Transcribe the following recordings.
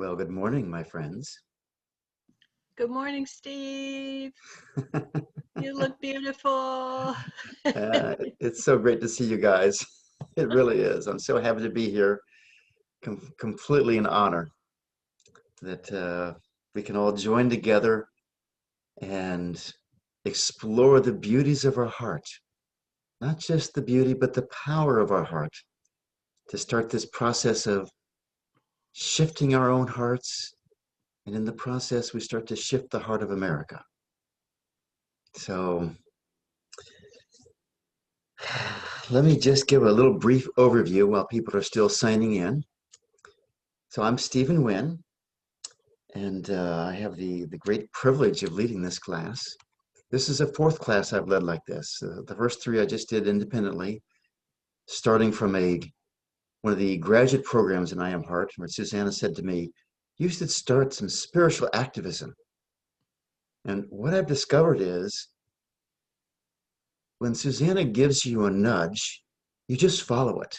Well, good morning, my friends. Good morning, Steve. You look beautiful. It's so great to see you guys. It really is. I'm so happy to be here. Completely an honor that we can all join together and explore the beauties of our heart. Not just the beauty, but the power of our heart to start this process of shifting our own hearts. And in the process, we start to shift the heart of America. So let me just give a little brief overview while people are still signing in. So I'm Stephen Wynn, and I have the great privilege of leading this class. This is a fourth class I've led like this. The first three I just did independently, starting from one of the graduate programs in I Am Heart, where Susanna said to me, you should start some spiritual activism. And what I've discovered is when Susanna gives you a nudge, you just follow it.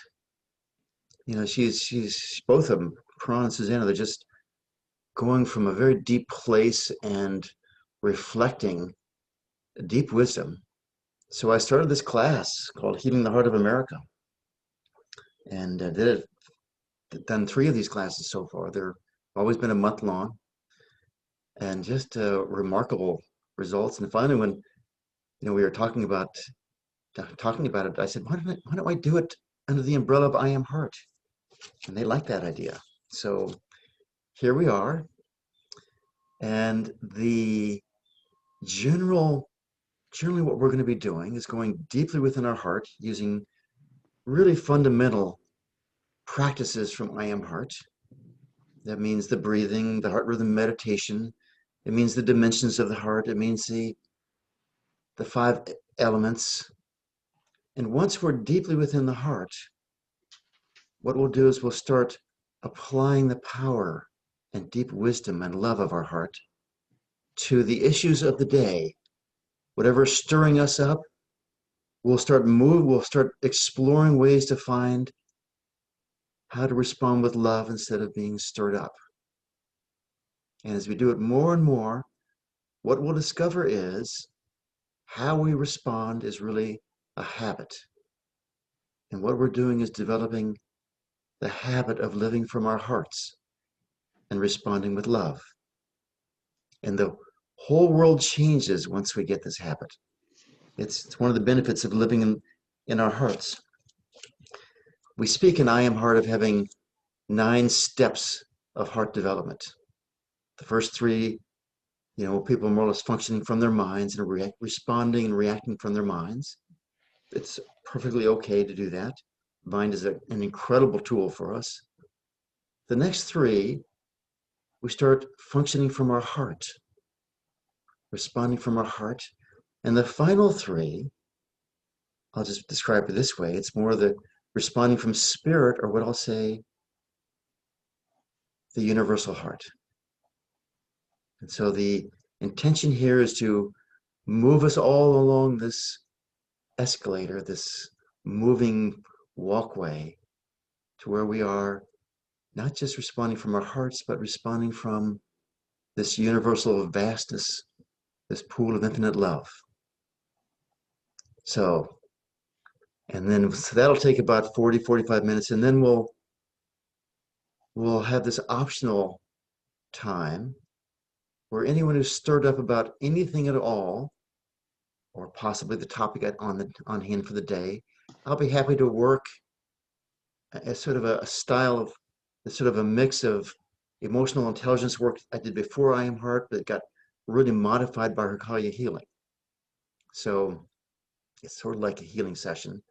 You know, she's both of them, Karan and Susanna, they're just going from a very deep place and reflecting deep wisdom. So I started this class called Healing the Heart of America, and done three of these classes so far. They're always been a month long, and just remarkable results. And finally, when we were talking about it, I said, why don't I do it under the umbrella of I Am Heart? And they liked that idea. So here we are. And generally what we're going to be doing is going deeply within our heart using really fundamental practices from I Am Heart. That means the breathing, the heart rhythm meditation. It means the dimensions of the heart. It means the five elements. And once we're deeply within the heart, what we'll do is we'll start applying the power and deep wisdom and love of our heart to the issues of the day. Whatever's stirring us up, we'll start exploring ways to find how to respond with love instead of being stirred up. And as we do it more and more, what we'll discover is how we respond is really a habit. And what we're doing is developing the habit of living from our hearts and responding with love. And the whole world changes once we get this habit. It's one of the benefits of living in our hearts. We speak in I Am Heart of having 9 steps of heart development. The first 3, people are more or less functioning from their minds and responding and reacting from their minds. It's perfectly okay to do that. Mind is an incredible tool for us. The next 3, we start functioning from our heart, responding from our heart. And the final 3, I'll just describe it this way. It's more the responding from spirit, or what I'll say, the universal heart. And so the intention here is to move us all along this escalator, this moving walkway, to where we are not just responding from our hearts, but responding from this universal vastness, this pool of infinite love. So that'll take about 40, 45 minutes, and then we'll have this optional time where anyone who's stirred up about anything at all, or possibly the topic on hand for the day, I'll be happy to work as sort of a style of, sort of a mix of emotional intelligence work I did before I Am Heart, but it got really modified by Hikaya healing. So it's sort of like a healing session,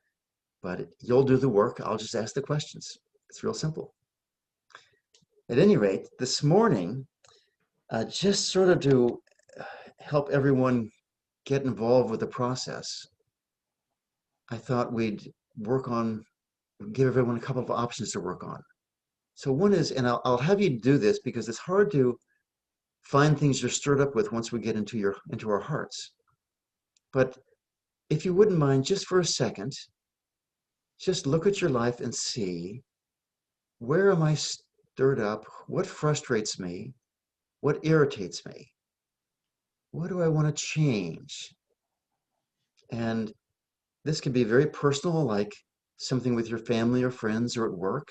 but you'll do the work. I'll just ask the questions. It's real simple. At any rate, this morning, just sort of to help everyone get involved with the process, I thought we'd give everyone a couple of options to work on. So one is, and I'll have you do this because it's hard to find things you're stirred up with once we get into our hearts. But if you wouldn't mind, just for a second, just look at your life and see, where am I stirred up? What frustrates me? What irritates me? What do I want to change? And this can be very personal, like something with your family or friends or at work.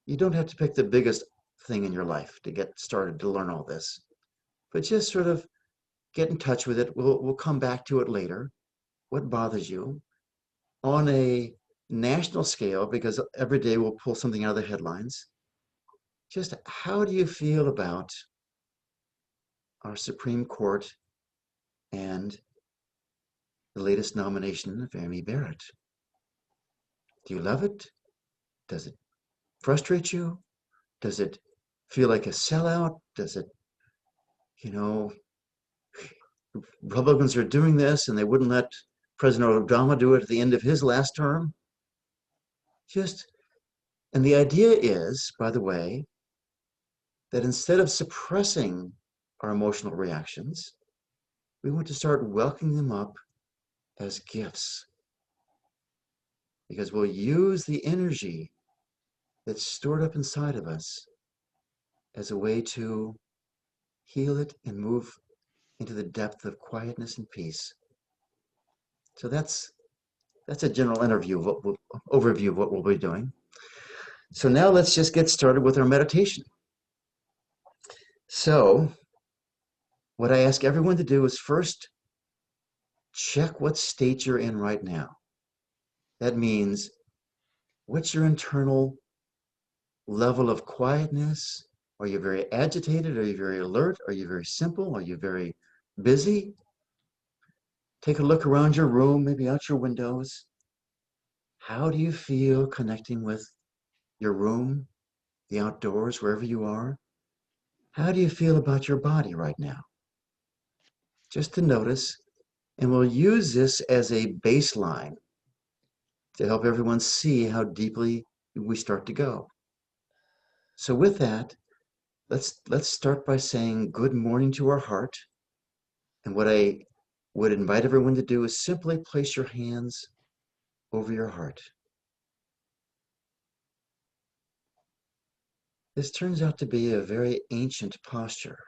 You don't have to pick the biggest thing in your life to get started to learn all this, but just sort of get in touch with it. We'll come back to it later. What bothers you on a national scale, because every day we'll pull something out of the headlines. Just how do you feel about our Supreme Court and the latest nomination of Amy Barret? Do you love it? Does it frustrate you? Does it feel like a sellout? Does it, you know, Republicans are doing this and they wouldn't let President Obama do it at the end of his last term? Just, and the idea is, by the way, that instead of suppressing our emotional reactions, we want to start welcoming them up as gifts, because we'll use the energy that's stored up inside of us as a way to heal it and move into the depth of quietness and peace. So that's a general overview of what we'll be doing. So now let's just get started with our meditation. So what I ask everyone to do is first check what state you're in right now. That means, what's your internal level of quietness? Are you very agitated? Are you very alert? Are you very simple? Are you very busy? Take a look around your room, maybe out your windows. How do you feel connecting with your room, the outdoors, wherever you are? How do you feel about your body right now? Just to notice, and we'll use this as a baseline to help everyone see how deeply we start to go. So with that, let's start by saying good morning to our heart. And what I would invite everyone to do is simply place your hands over your heart. This turns out to be a very ancient posture.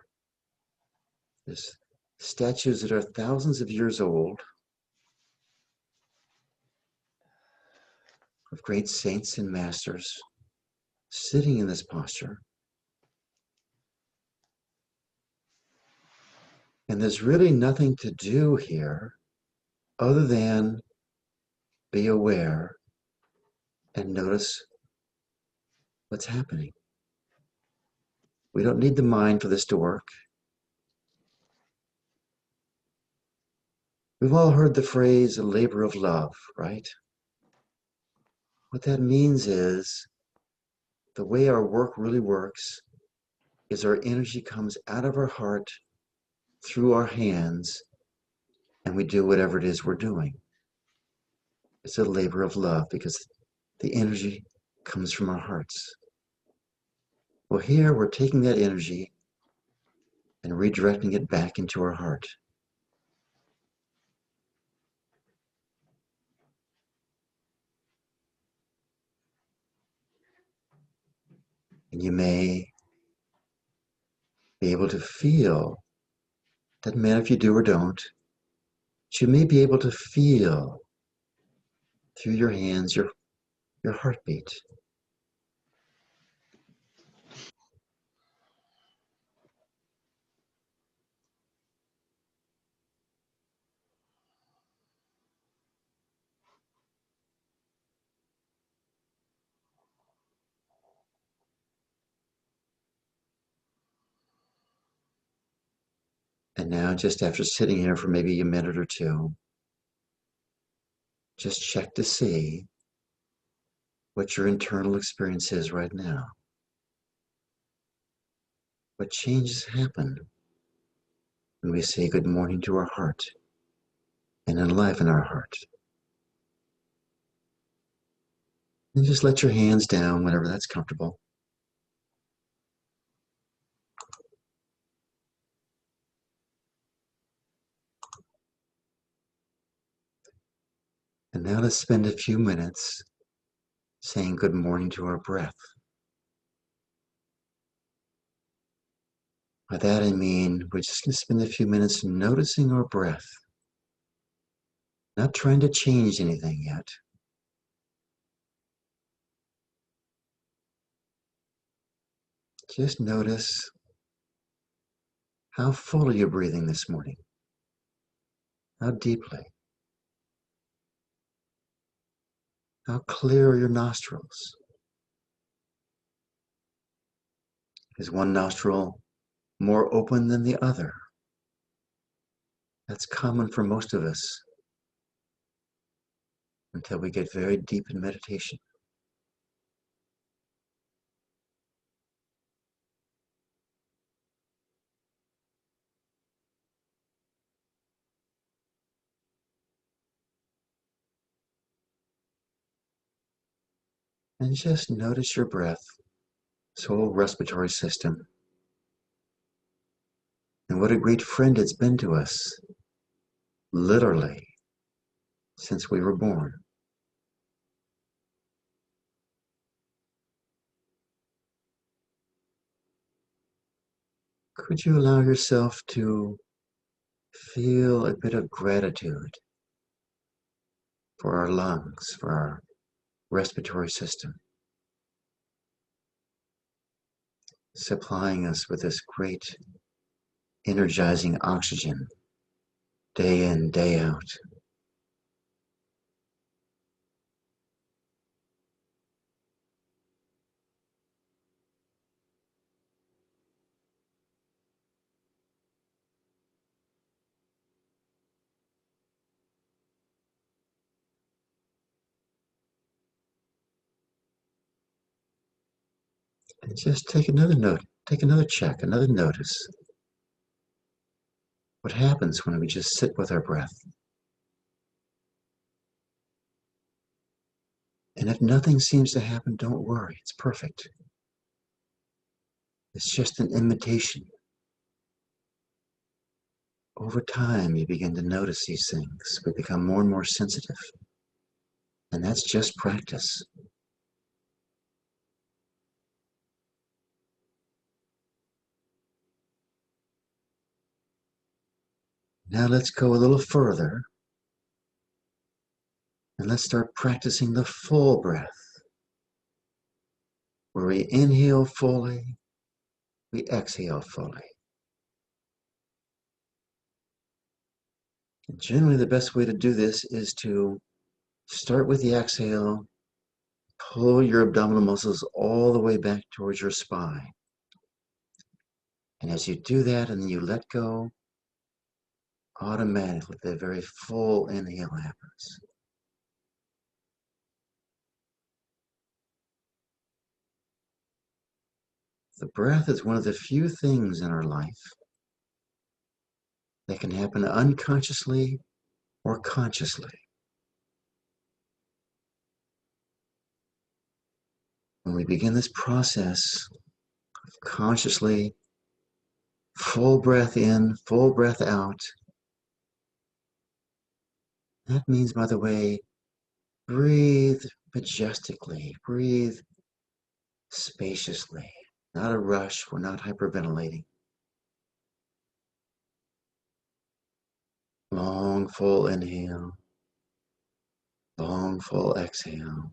There's statues that are thousands of years old of great saints and masters sitting in this posture. And there's really nothing to do here other than be aware and notice what's happening. We don't need the mind for this to work. We've all heard the phrase, a labor of love, right? What that means is the way our work really works is our energy comes out of our heart through our hands, and we do whatever it is we're doing. It's a labor of love because the energy comes from our hearts. Well, here we're taking that energy and redirecting it back into our heart. And you may be able to feel, doesn't matter if you do or don't, but you may be able to feel through your hands your heartbeat. And now, just after sitting here for maybe a minute or two, just check to see what your internal experience is right now. What changes happen when we say good morning to our heart and enliven our heart? And just let your hands down whenever that's comfortable. And now let's spend a few minutes saying good morning to our breath. By that I mean we're just going to spend a few minutes noticing our breath, not trying to change anything yet. Just notice how full you're breathing this morning, how deeply, how clear are your nostrils. Is one nostril more open than the other? That's common for most of us until we get very deep in meditation. And just notice your breath, this whole respiratory system, and what a great friend it's been to us, literally, since we were born. Could you allow yourself to feel a bit of gratitude for our lungs, for our respiratory system, supplying us with this great energizing oxygen day in, day out? And just take another note, take another check, another notice. What happens when we just sit with our breath? And if nothing seems to happen, don't worry, it's perfect. It's just an imitation. Over time, you begin to notice these things. We become more and more sensitive. And that's just practice. Now let's go a little further. And let's start practicing the full breath, where we inhale fully, we exhale fully. And generally, the best way to do this is to start with the exhale, pull your abdominal muscles all the way back towards your spine. And as you do that and then you let go, automatically the very full inhale happens. The breath is one of the few things in our life that can happen unconsciously or consciously. When we begin this process of consciously full breath in, full breath out, that means, by the way, breathe majestically, breathe spaciously, not a rush, we're not hyperventilating. Long, full inhale, long, full exhale.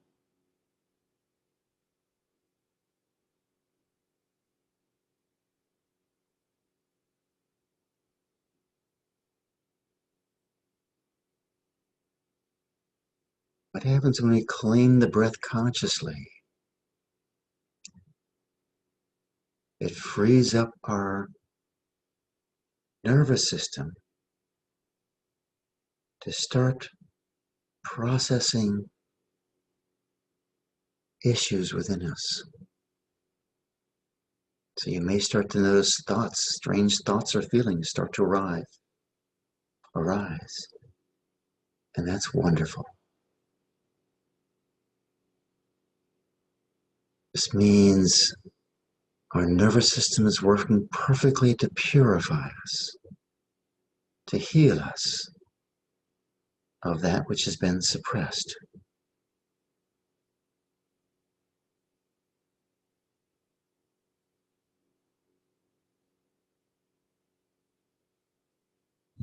What happens when we claim the breath consciously? It frees up our nervous system to start processing issues within us. So you may start to notice thoughts, strange thoughts or feelings start to arise. And that's wonderful. This means our nervous system is working perfectly to purify us, to heal us of that which has been suppressed.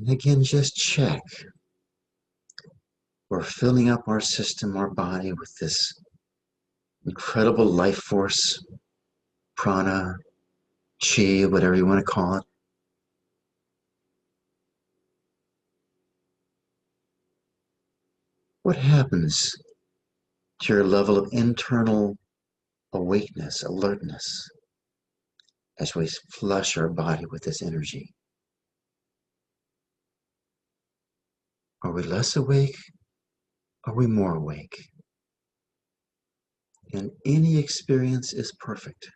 And again, just check. We're filling up our system, our body with this incredible life force, prana, chi, whatever you want to call it. What happens to your level of internal awakeness, alertness, as we flush our body with this energy? Are we less awake? Are we more awake? And any experience is perfect.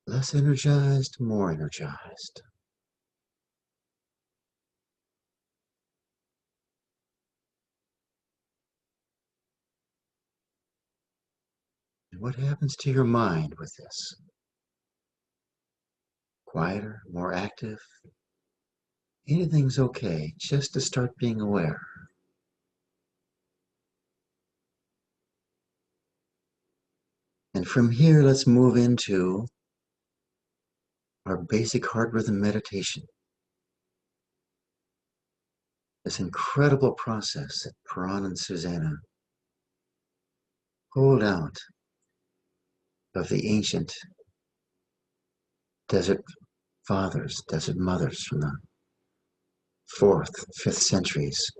Less energized, more energized. And what happens to your mind with this? Quieter, more active? Anything's okay, just to start being aware. And from here, let's move into our basic heart rhythm meditation. This incredible process that Paran and Susanna pulled out of the ancient desert fathers, desert mothers from the 4th, 5th centuries,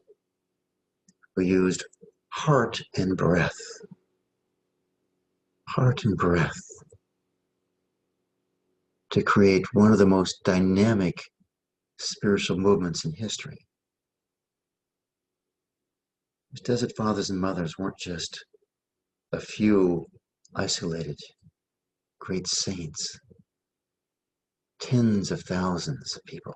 who used heart and breath to create one of the most dynamic spiritual movements in history. These desert fathers and mothers weren't just a few isolated great saints. Tens of thousands of people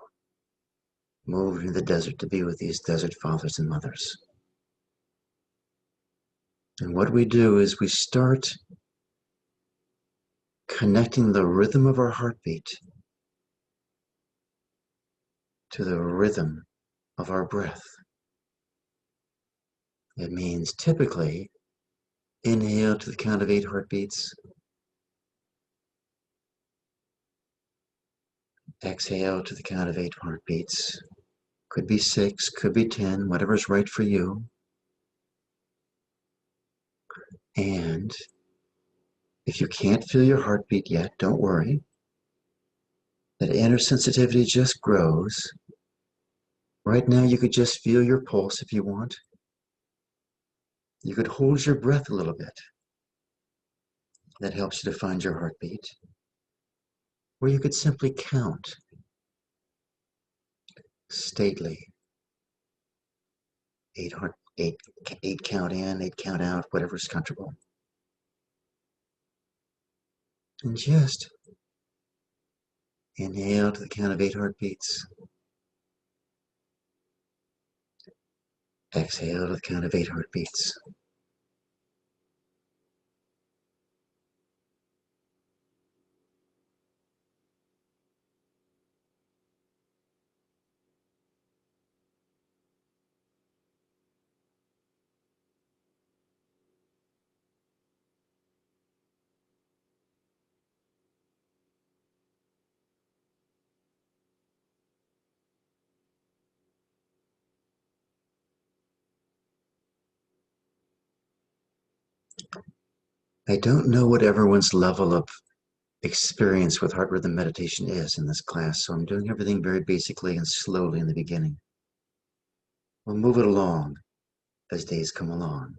moved into the desert to be with these desert fathers and mothers. And what we do is we start connecting the rhythm of our heartbeat to the rhythm of our breath. It means typically inhale to the count of 8 heartbeats, exhale to the count of 8 heartbeats. Could be 6, could be 10, whatever's right for you. And if you can't feel your heartbeat yet, don't worry. That inner sensitivity just grows. Right now, you could just feel your pulse if you want. You could hold your breath a little bit. That helps you to find your heartbeat. Or you could simply count stately. 8 count in, 8 count out, whatever's comfortable. And just inhale to the count of 8 heartbeats. Exhale to the count of 8 heartbeats. I don't know what everyone's level of experience with heart rhythm meditation is in this class, so I'm doing everything very basically and slowly in the beginning. We'll move it along as days come along.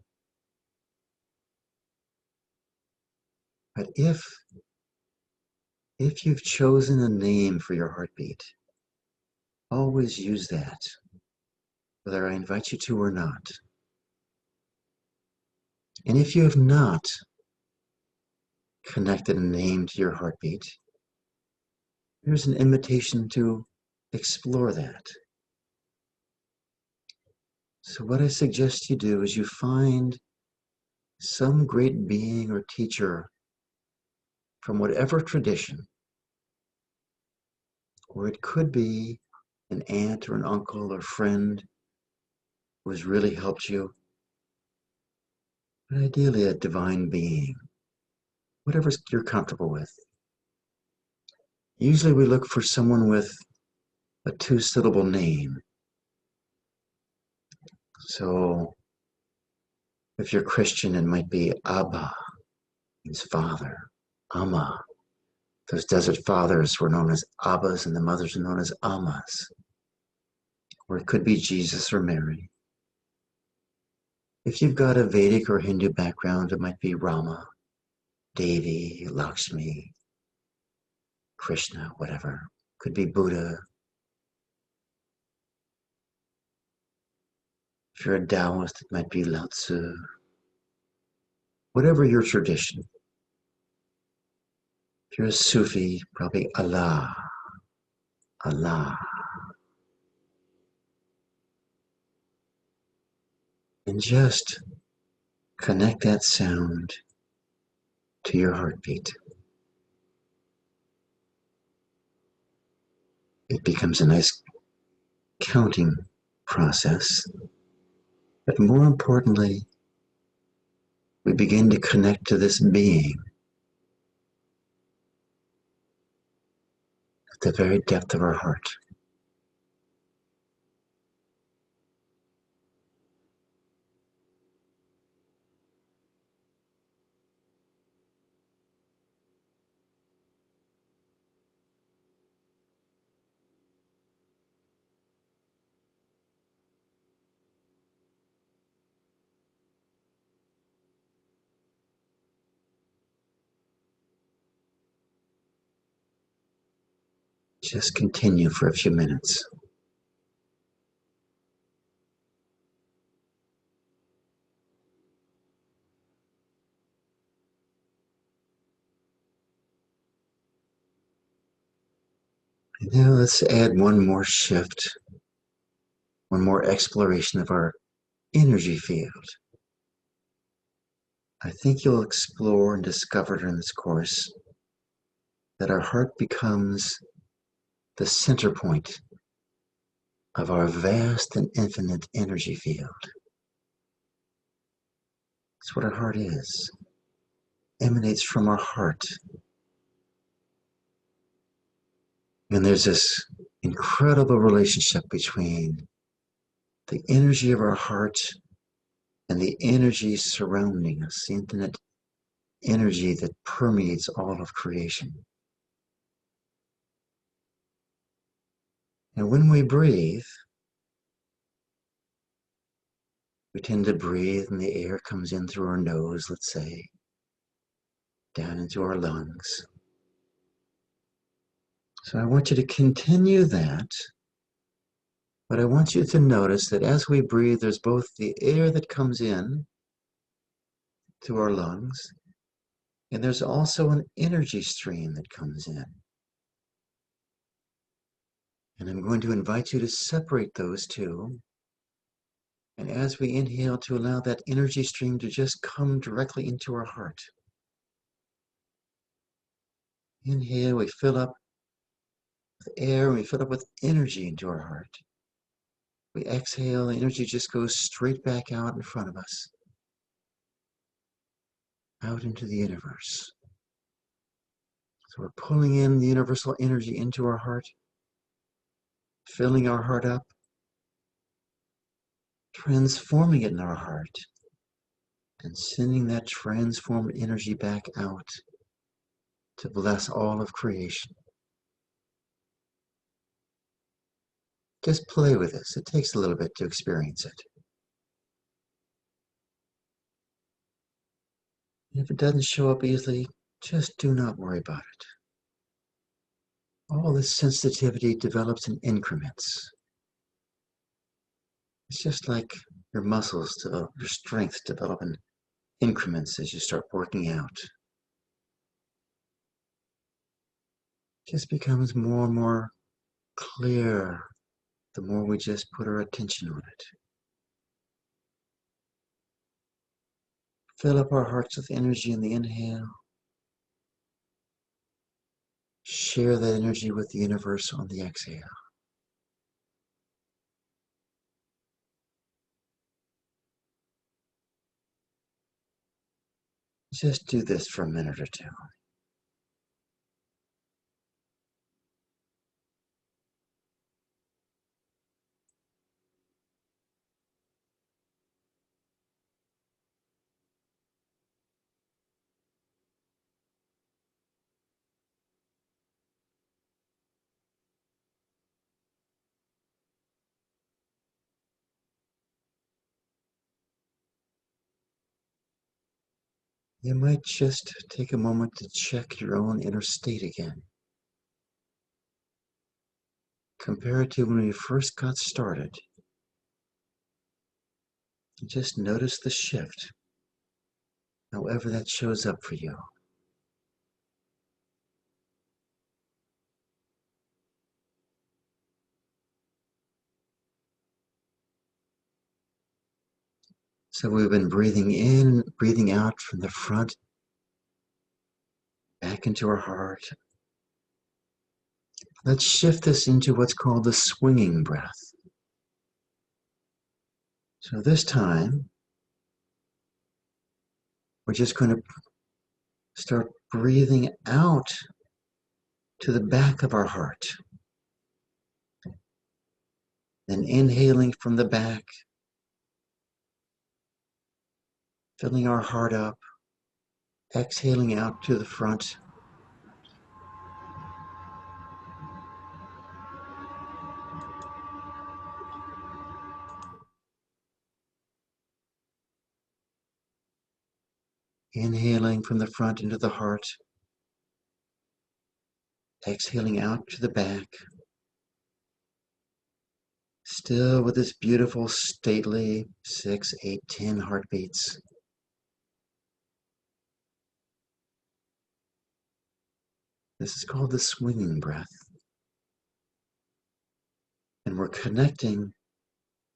But if you've chosen a name for your heartbeat, always use that, whether I invite you to or not. And if you have not connected a name to your heartbeat, here's an invitation to explore that. So what I suggest you do is you find some great being or teacher from whatever tradition, or it could be an aunt or an uncle or friend who has really helped you, but ideally a divine being whatever you're comfortable with. Usually we look for someone with a two-syllable name. So if you're Christian, it might be Abba, means father. Amma. Those desert fathers were known as Abbas and the mothers were known as Ammas. Or it could be Jesus or Mary. If you've got a Vedic or Hindu background, it might be Rama, Devi, Lakshmi, Krishna, whatever. Could be Buddha. If you're a Taoist, it might be Lao Tzu. Whatever your tradition. If you're a Sufi, probably Allah, Allah. And just connect that sound to your heartbeat. It becomes a nice counting process. But more importantly, we begin to connect to this being at the very depth of our heart. Just continue for a few minutes. And now let's add one more shift, one more exploration of our energy field. I think you'll explore and discover during this course that our heart becomes the center point of our vast and infinite energy field. That's what our heart is. Emanates from our heart. And there's this incredible relationship between the energy of our heart and the energy surrounding us, the infinite energy that permeates all of creation. And when we breathe, we tend to breathe and the air comes in through our nose, let's say, down into our lungs. So I want you to continue that, but I want you to notice that as we breathe, there's both the air that comes in to our lungs, and there's also an energy stream that comes in. And I'm going to invite you to separate those two. And as we inhale, to allow that energy stream to just come directly into our heart. Inhale, we fill up with air, and we fill up with energy into our heart. We exhale, the energy just goes straight back out in front of us, out into the universe. So we're pulling in the universal energy into our heart, filling our heart up, transforming it in our heart, and sending that transformed energy back out to bless all of creation. Just play with this. It takes a little bit to experience it. And if it doesn't show up easily, just do not worry about it. All this sensitivity develops in increments. It's just like your muscles, your strength develop in increments as you start working out. It just becomes more and more clear the more we just put our attention on it. Fill up our hearts with energy in the inhale. Share that energy with the universe on the exhale. Just do this for a minute or two. You might just take a moment to check your own inner state again. Compare it to when we first got started. Just notice the shift, however that shows up for you. So we've been breathing in, breathing out from the front, back into our heart. Let's shift this into what's called the swinging breath. So this time, we're just going to start breathing out to the back of our heart. Then inhaling from the back, filling our heart up, exhaling out to the front. Inhaling from the front into the heart, exhaling out to the back. Still with this beautiful, stately 6, 8, 10 heartbeats. This is called the swinging breath. And we're connecting,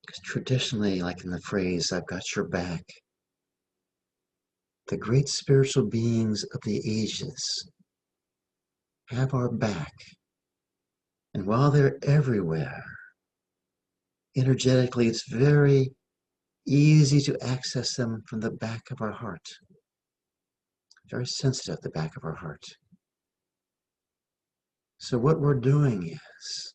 because traditionally, like in the phrase, I've got your back, the great spiritual beings of the ages have our back. And while they're everywhere, energetically, it's very easy to access them from the back of our heart. Very sensitive, the back of our heart. So what we're doing is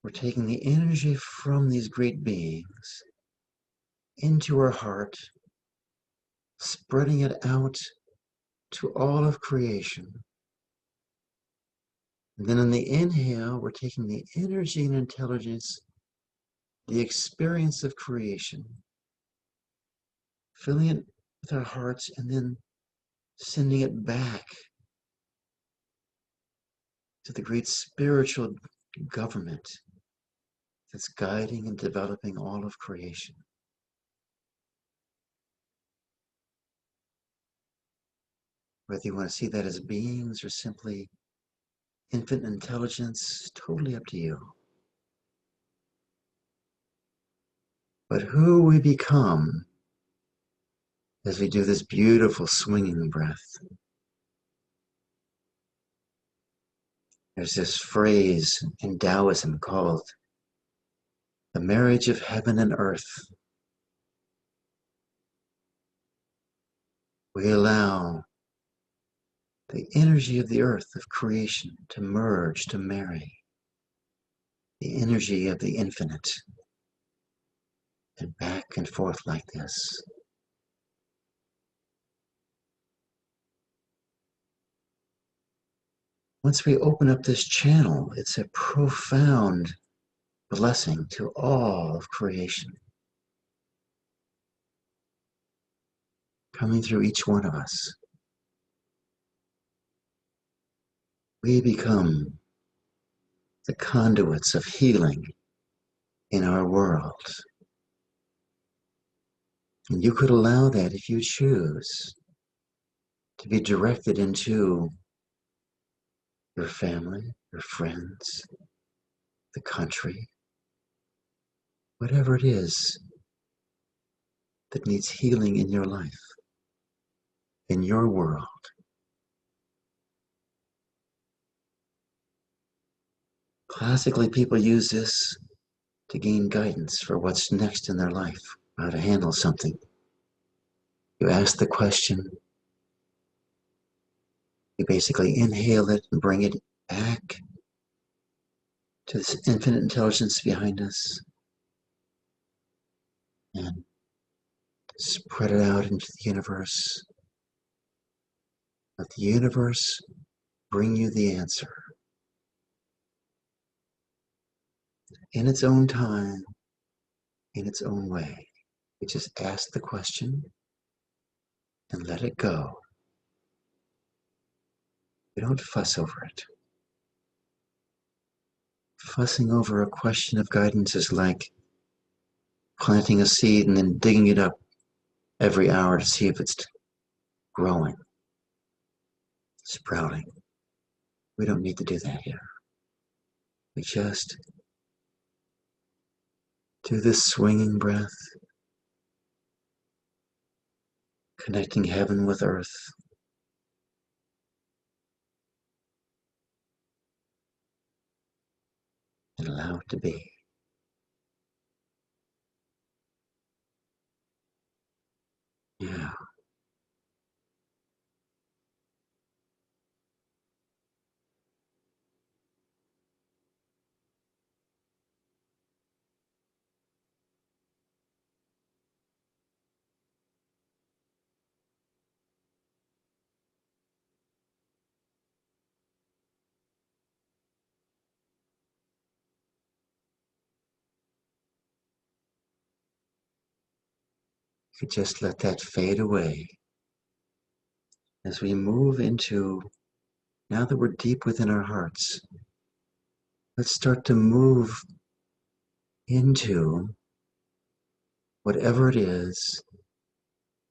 we're taking the energy from these great beings into our heart, spreading it out to all of creation. And then on the inhale, we're taking the energy and intelligence, the experience of creation, filling it with our hearts, and then sending it back to the great spiritual government that's guiding and developing all of creation. Whether you want to see that as beings or simply infinite intelligence, totally up to you. But who we become as we do this beautiful swinging breath. There's this phrase in Taoism called the marriage of heaven and earth. We allow the energy of the earth, of creation, to merge, to marry the energy of the infinite, and back and forth like this. Once we open up this channel, it's a profound blessing to all of creation, coming through each one of us. We become the conduits of healing in our world. And you could allow that, if you choose, to be directed into your family, your friends, the country, whatever it is that needs healing in your life, in your world. Classically, people use this to gain guidance for what's next in their life, how to handle something. You ask the question, you basically inhale it and bring it back to this infinite intelligence behind us and spread it out into the universe. Let the universe bring you the answer in its own time, in its own way. We just ask the question and let it go. We don't fuss over it. Fussing over a question of guidance is like planting a seed and then digging it up every hour to see if it's growing, sprouting. We don't need to do that here. We just do this swinging breath, connecting heaven with earth, and allow it to be. Yeah. You could just let that fade away as we move into, now that we're deep within our hearts, let's start to move into whatever it is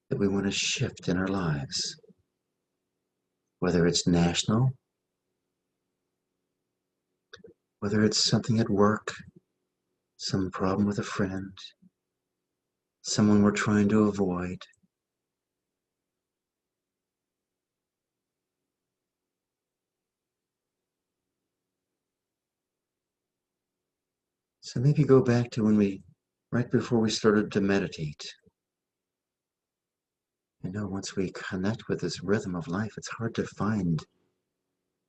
that we want to shift in our lives, whether it's national, whether it's something at work, some problem with a friend, someone we're trying to avoid. So maybe go back to right before we started to meditate. I know once we connect with this rhythm of life, it's hard to find if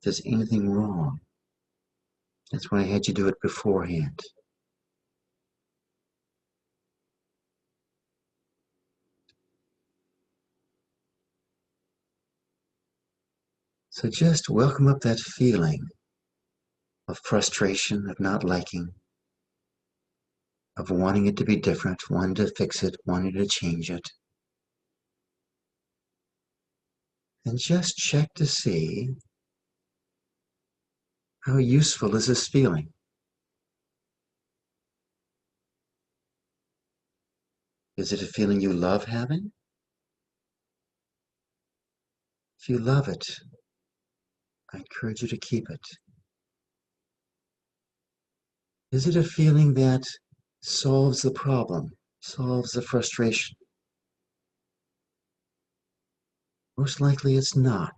there's anything wrong. That's why I had you do it beforehand. So just welcome up that feeling of frustration, of not liking, of wanting it to be different, wanting to fix it, wanting to change it. And just check to see, how useful is this feeling? Is it a feeling you love having? If you love it, I encourage you to keep it. Is it a feeling that solves the problem, solves the frustration? Most likely it's not.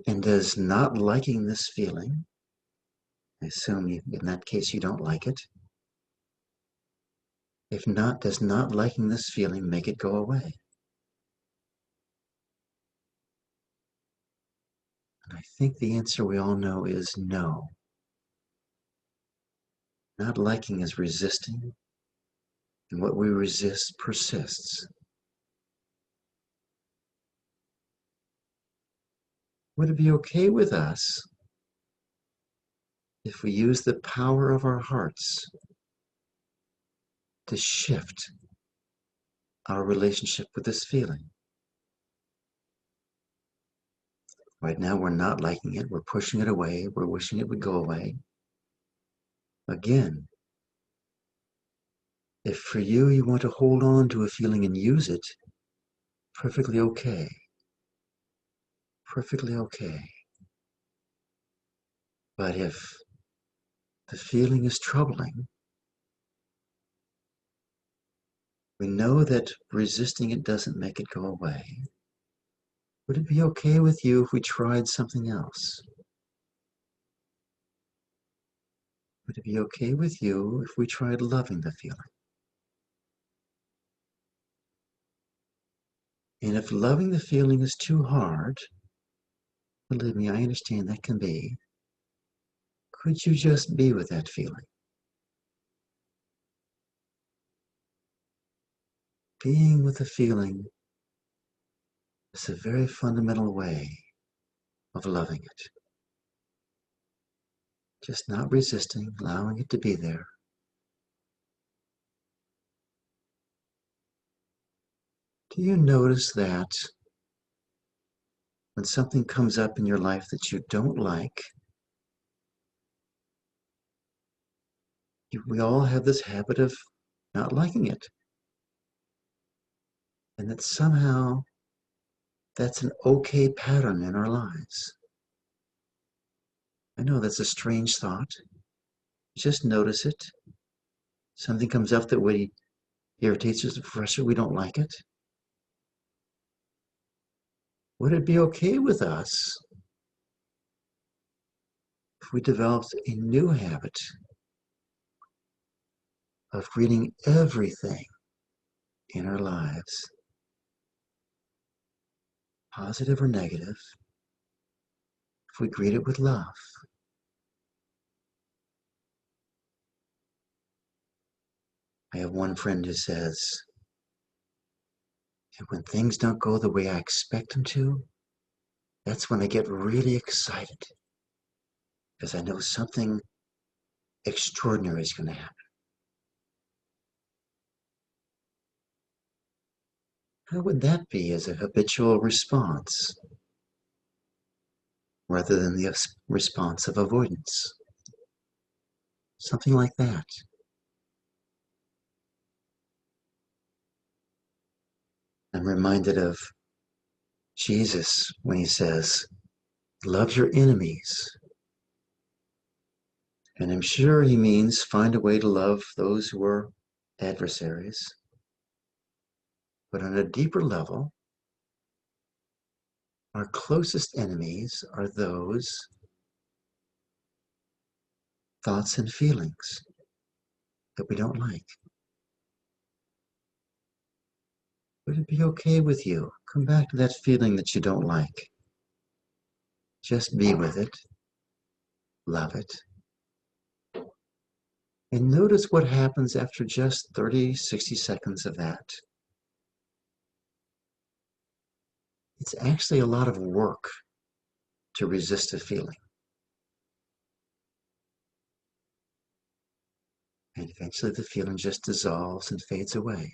And does not liking this feeling, I assume in that case you don't like it. If not, does not liking this feeling make it go away? And I think the answer we all know is no. Not liking is resisting, and what we resist persists. Would it be okay with us if we use the power of our hearts to shift our relationship with this feeling? Right now, we're not liking it. We're pushing it away. We're wishing it would go away. Again, if for you, you want to hold on to a feeling and use it, perfectly okay. Perfectly okay. But if the feeling is troubling, we know that resisting it doesn't make it go away. Would it be okay with you if we tried something else? Would it be okay with you if we tried loving the feeling? And if loving the feeling is too hard, believe me, I understand that can be. Could you just be with that feeling? Being with the feeling is a very fundamental way of loving it. Just not resisting, allowing it to be there. Do you notice that when something comes up in your life that you don't like, we all have this habit of not liking it? And that somehow that's an okay pattern in our lives. I know that's a strange thought. Just notice it. Something comes up that irritates us, frustrates us, we don't like it. Would it be okay with us if we developed a new habit of greeting everything in our lives, positive or negative, if we greet it with love? I have one friend who says, and when things don't go the way I expect them to, that's when I get really excited because I know something extraordinary is going to happen. How would that be as a habitual response rather than the response of avoidance? Something like that. I'm reminded of Jesus when he says, love your enemies. And I'm sure he means find a way to love those who are adversaries. But on a deeper level, our closest enemies are those thoughts and feelings that we don't like. Would it be okay with you? Come back to that feeling that you don't like. Just be with it. Love it. And notice what happens after just 30, 60 seconds of that. It's actually a lot of work to resist a feeling. And eventually the feeling just dissolves and fades away.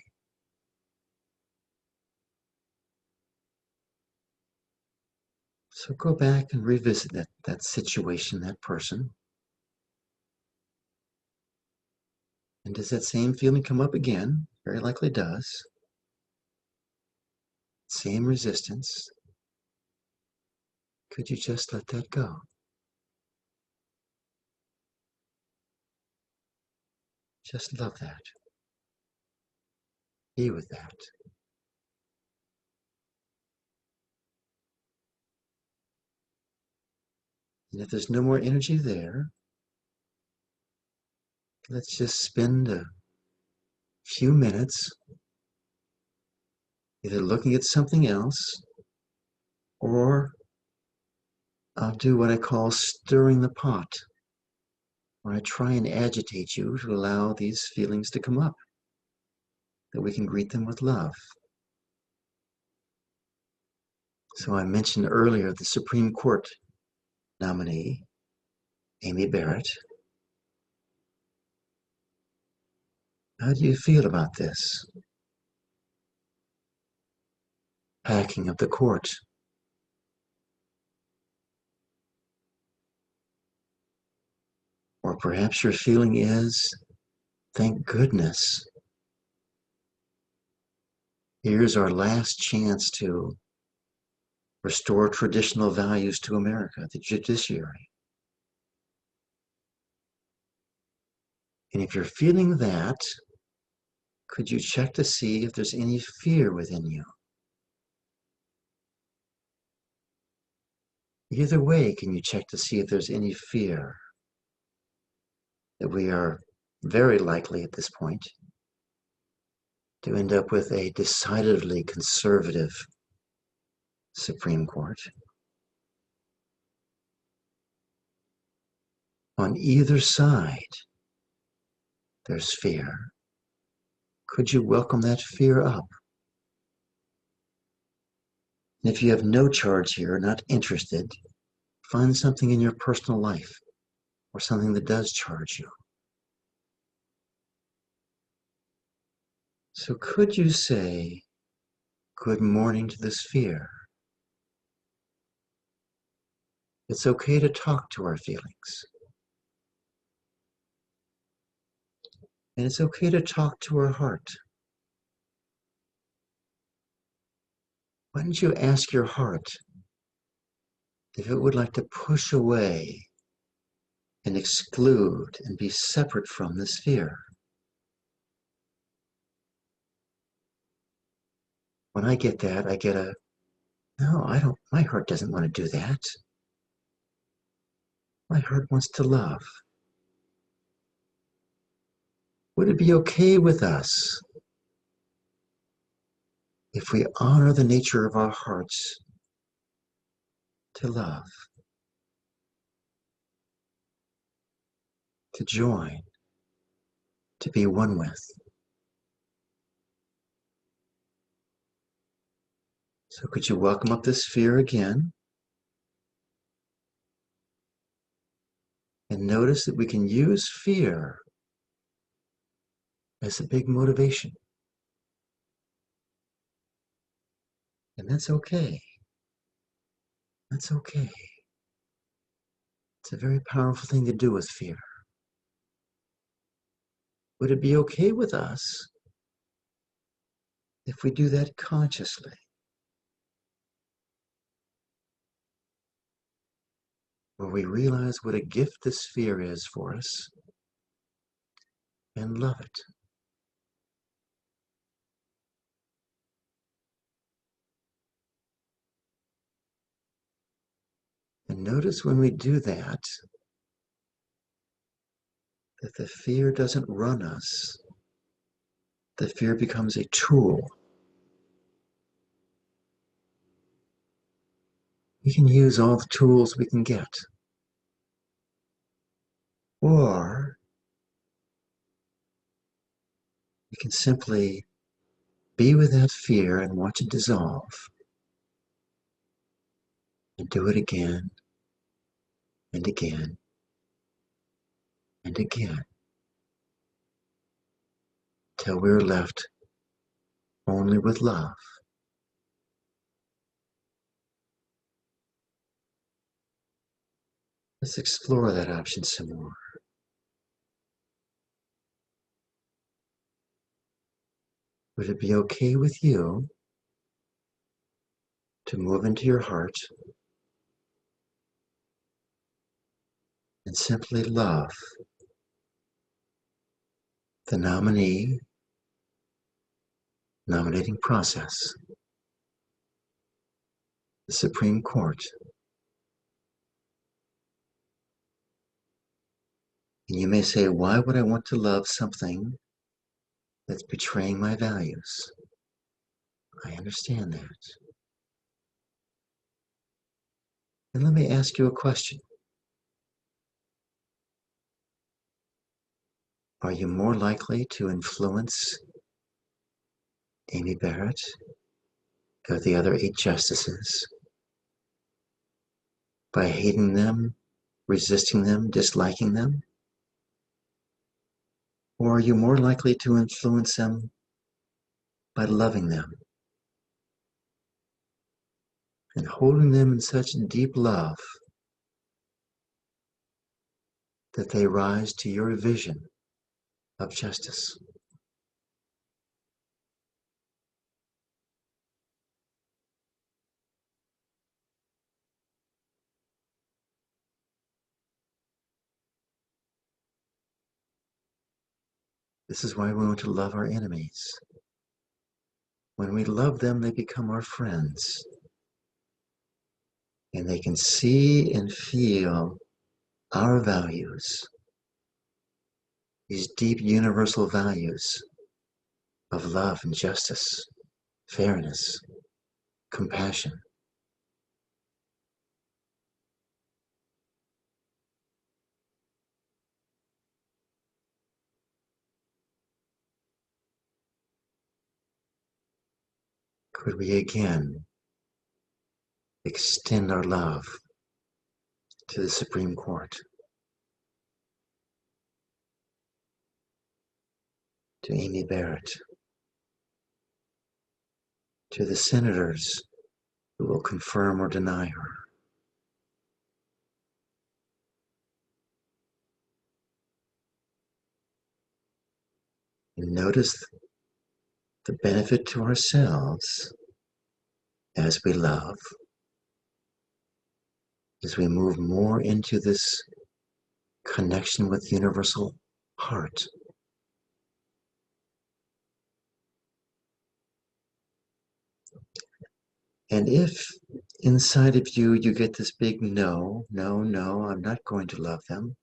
So go back and revisit that situation, that person. And does that same feeling come up again? Very likely does. Same resistance. Could you just let that go? Just love that. Be with that. And if there's no more energy there, let's just spend a few minutes either looking at something else or I'll do what I call stirring the pot, where I try and agitate you to allow these feelings to come up, that we can greet them with love. So I mentioned earlier the Supreme Court nominee, Amy Barret. How do you feel about this? Packing of the court. Or perhaps your feeling is, thank goodness. Here's our last chance to restore traditional values to America, the judiciary. And if you're feeling that, could you check to see if there's any fear within you? Either way, can you check to see if there's any fear? That we are very likely at this point to end up with a decidedly conservative Supreme Court. On either side, there's fear. Could you welcome that fear up? And if you have no charge here, not interested, find something in your personal life or something that does charge you. So could you say, good morning to this fear? It's okay to talk to our feelings. And it's okay to talk to our heart. Why don't you ask your heart if it would like to push away and exclude and be separate from this fear? When I get that, I get a, no, I don't, my heart doesn't want to do that. My heart wants to love. Would it be okay with us if we honor the nature of our hearts to love, to join, to be one with? So could you welcome up this fear again? And notice that we can use fear as a big motivation. And that's okay. That's okay. It's a very powerful thing to do with fear. Would it be okay with us if we do that consciously? Where we realize what a gift this fear is for us and love it. And notice when we do that, that the fear doesn't run us. The fear becomes a tool. We can use all the tools we can get. Or we can simply be with that fear and watch it dissolve. And do it again and again and again till we're left only with love. Let's explore that option some more. Would it be okay with you to move into your heart and simply love the nominee nominating process, the Supreme Court? And you may say, why would I want to love something that's betraying my values? I understand that. And let me ask you a question. Are you more likely to influence Amy Barret or the other 8 justices by hating them, resisting them, disliking them? Or are you more likely to influence them by loving them and holding them in such deep love that they rise to your vision of justice? This is why we want to love our enemies. When we love them, they become our friends. And they can see and feel our values, these deep universal values of love and justice, fairness, compassion, could we again extend our love to the Supreme Court, to Amy Barret, to the senators who will confirm or deny her. And notice the benefit to ourselves as we love, as we move more into this connection with the universal heart. And if inside of you, you get this big no, no, no, I'm not going to love them.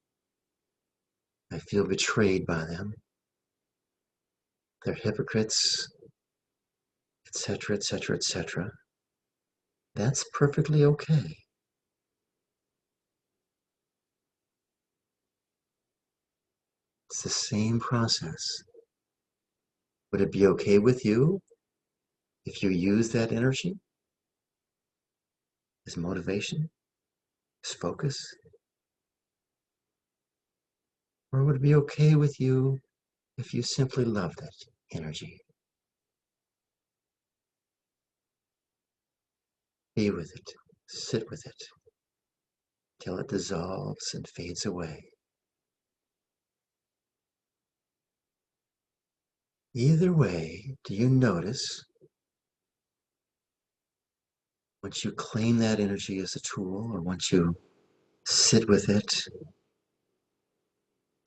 I feel betrayed by them. They're hypocrites, etc., etc., etc. That's perfectly okay. It's the same process. Would it be okay with you if you use that energy as motivation, as focus? Or would it be okay with you if you simply love that energy? Be with it, sit with it, till it dissolves and fades away. Either way, do you notice, once you claim that energy as a tool, or once you sit with it,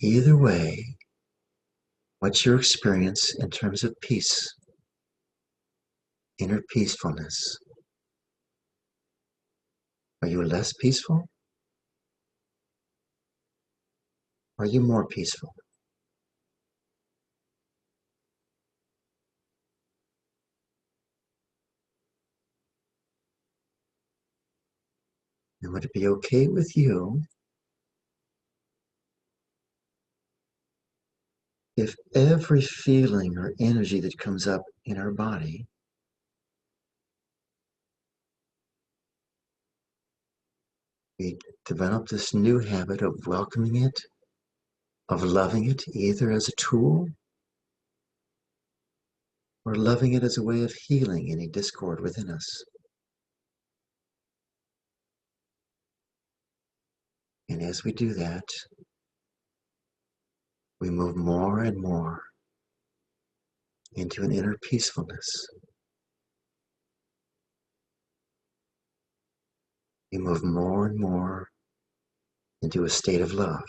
either way, what's your experience in terms of peace, inner peacefulness? Are you less peaceful? Are you more peaceful? And would it be okay with you if every feeling or energy that comes up in our body we develop this new habit of welcoming it, of loving it either as a tool or loving it as a way of healing any discord within us? And as we do that, we move more and more into an inner peacefulness. We move more and more into a state of love.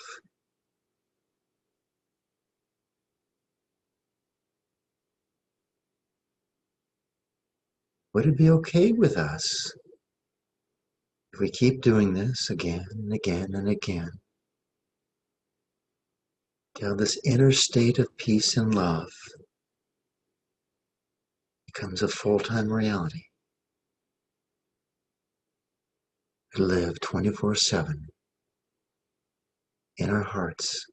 Would it be okay with us if we keep doing this again and again and again till this inner state of peace and love becomes a full-time reality? We live 24/7 in our hearts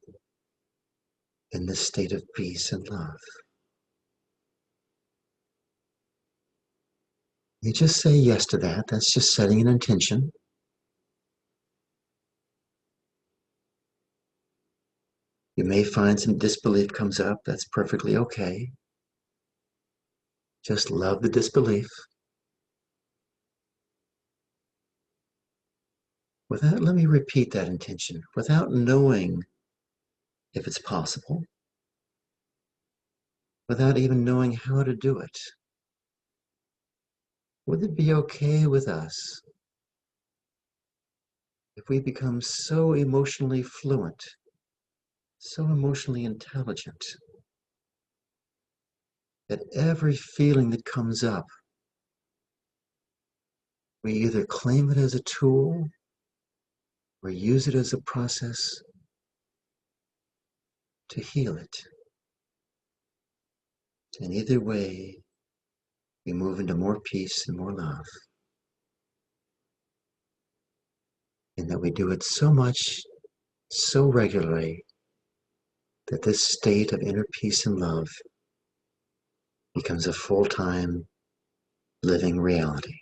in this state of peace and love. You just say yes to that. That's just setting an intention. You may find some disbelief comes up. That's perfectly okay. Just love the disbelief. Let me repeat that intention, without knowing if it's possible, without even knowing how to do it. Would it be okay with us if we become so emotionally fluent, so emotionally intelligent, that every feeling that comes up, we either claim it as a tool or use it as a process to heal it? And either way, we move into more peace and more love. And that we do it so much, so regularly, that this state of inner peace and love becomes a full-time living reality.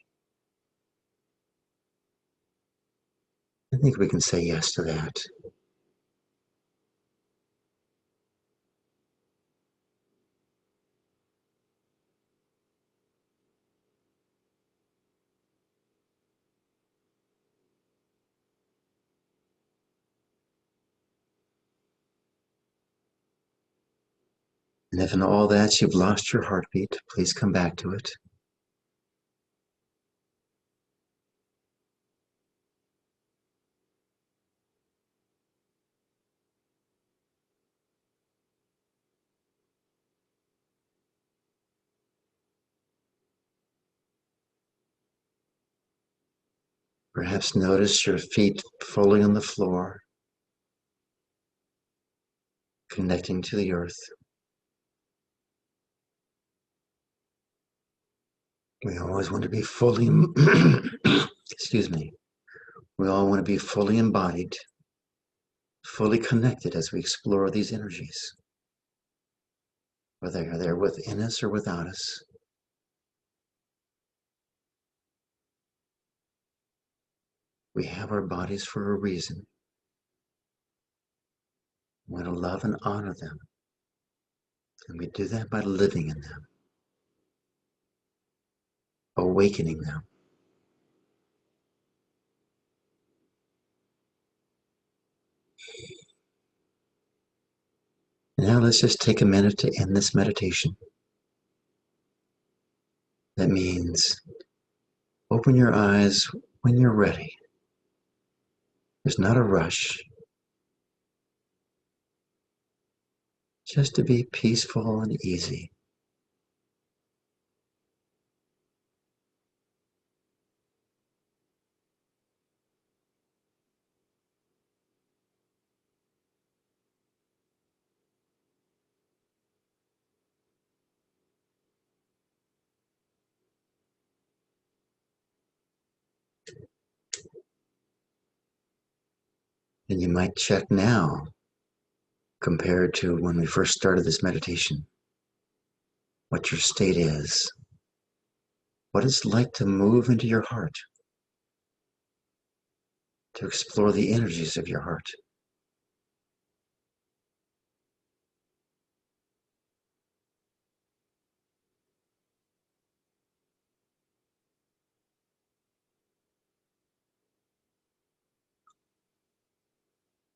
I think we can say yes to that. And if in all that you've lost your heartbeat, please come back to it. Perhaps notice your feet fully on the floor, connecting to the earth. We always want to be fully, excuse me, we all want to be fully embodied, fully connected as we explore these energies, whether they're within us or without us. We have our bodies for a reason. We want to love and honor them. And we do that by living in them, awakening them. Now let's just take a minute to end this meditation. That means open your eyes when you're ready. There's not a rush. Just to be peaceful and easy. And you might check now, compared to when we first started this meditation, what your state is, what it's like to move into your heart, to explore the energies of your heart.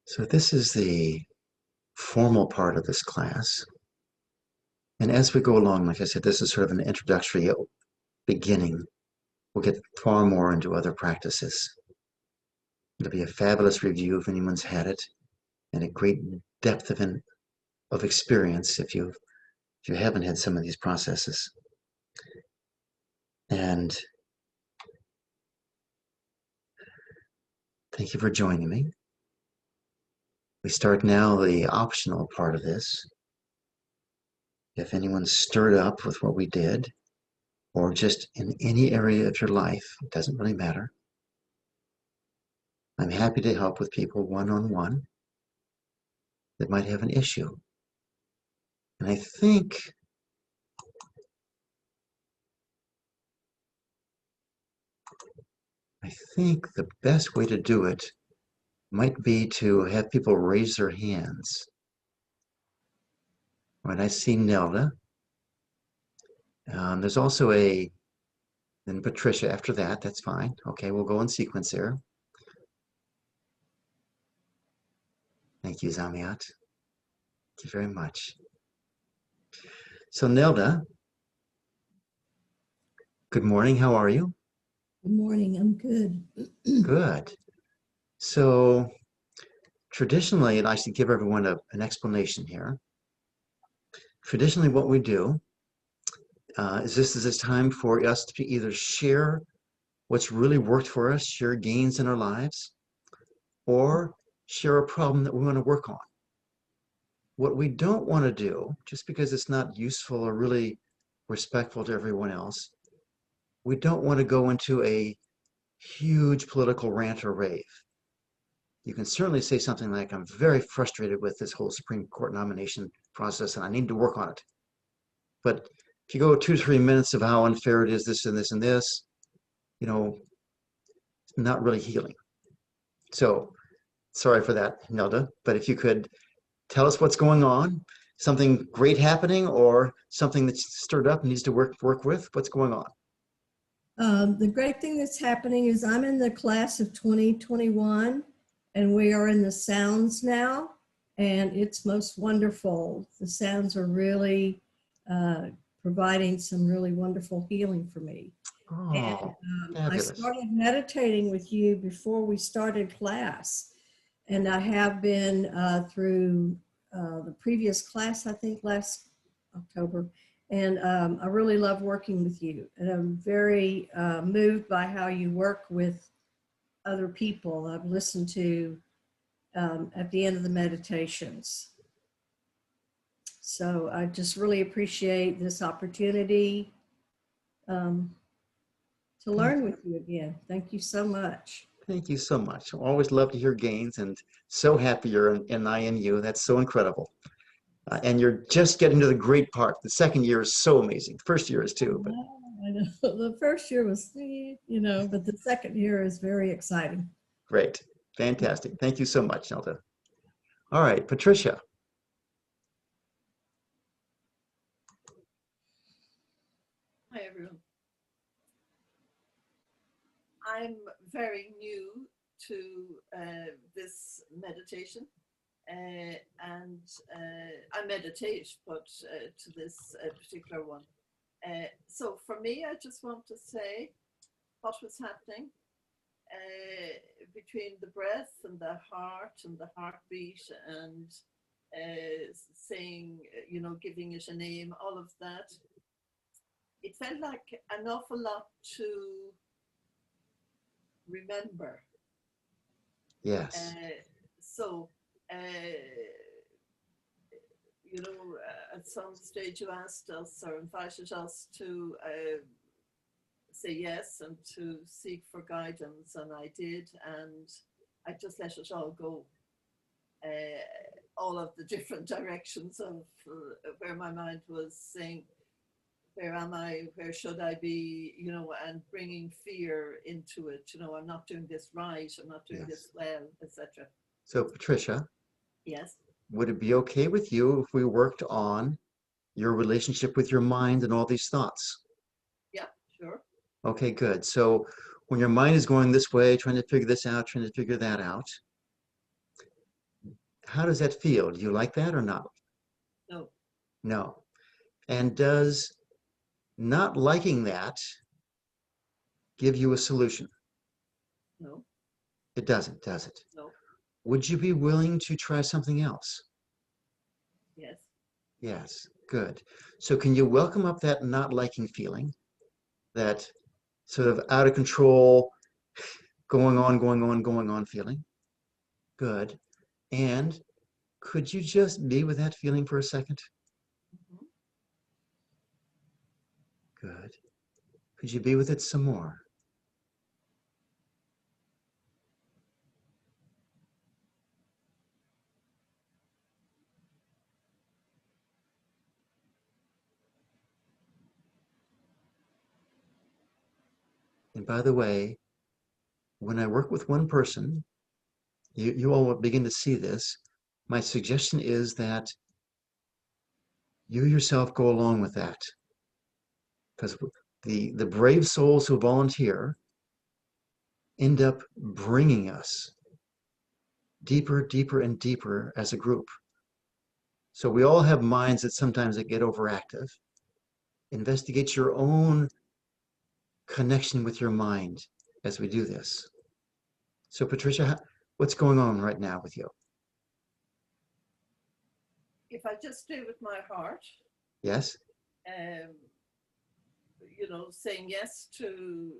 So this is the formal part of this class. And as we go along, like I said, this is sort of an introductory beginning. We'll get far more into other practices. It'll be a fabulous review if anyone's had it, and a great depth of experience if you haven't had some of these processes. And thank you for joining me. We start now the optional part of this. If anyone's stirred up with what we did, or just in any area of your life, it doesn't really matter. I'm happy to help with people one-on-one that might have an issue. And I think the best way to do it might be to have people raise their hands. When I see Nelda, there's also then Patricia after that, that's fine. Okay, we'll go in sequence there. Thank you, Zamiat. Thank you very much. So Nelda, good morning, how are you? Good morning, I'm good. Good. So traditionally, and I should give everyone an explanation here. Traditionally, what we do is this is a time for us to either share what's really worked for us, share gains in our lives, or share a problem that we want to work on. What we don't want to do, just because it's not useful or really respectful to everyone else, we don't want to go into a huge political rant or rave. You can certainly say something like, I'm very frustrated with this whole Supreme Court nomination process and I need to work on it. But if you go 2 or 3 minutes of how unfair it is, this and this and this, you know, not really healing. So sorry for that, Nelda, but if you could tell us what's going on, something great happening or something that's stirred up and needs to work with, what's going on? The great thing that's happening is I'm in the class of 2021 and we are in the sounds now, and it's most wonderful. The sounds are really providing some really wonderful healing for me. And Oh, I fabulous. started meditating with you before we started class. And I have been through the previous class, I think last October. And I really love working with you. And I'm very moved by how you work with other people. I've listened to at the end of the meditations. So I just really appreciate this opportunity um, to learn with you again. Thank you so much. Thank you so much. Always love to hear gains and so happy you're in INU. That's so incredible. And you're just getting to the great part. The second year is so amazing. First year is too, but I know. The first year was, but the second year is very exciting. great. Fantastic. Thank you so much, Nelda. All right, Patricia. Hi, everyone. I'm very new to this meditation, and I meditate, but to this particular one. So for me, I just want to say what was happening between the breath and the heartbeat and saying, giving it a name, all of that. It felt like an awful lot to remember. Yes. So, at some stage you asked us or invited us to say yes and to seek for guidance, and I did, and I just let it all go. All of the different directions of where my mind was saying, where am I, where should I be, and bringing fear into it, I'm not doing this right, I'm not doing this well, etc. So Patricia, Yes. would it be okay with you if we worked on your relationship with your mind and all these thoughts? Yeah, sure. Okay, good. So when your mind is going this way, trying to figure this out, trying to figure that out, how does that feel? Do you like that or not? No. No. And does not liking that give you a solution? No. It doesn't, does it? No. Would you be willing to try something else? Yes. Yes, good. So can you welcome up that not liking feeling, that sort of out of control, going on feeling? Good. And could you just be with that feeling for a second? Mm-hmm. Good. Could you be with it some more? And by the way, when I work with one person, you all will begin to see this. My suggestion is that you yourself go along with that. Because the brave souls who volunteer end up bringing us deeper, deeper, and deeper as a group. So we all have minds that sometimes that get overactive. Investigate your own connection with your mind as we do this. So Patricia, what's going on right now with you? If I just stay with my heart, Yes? saying yes to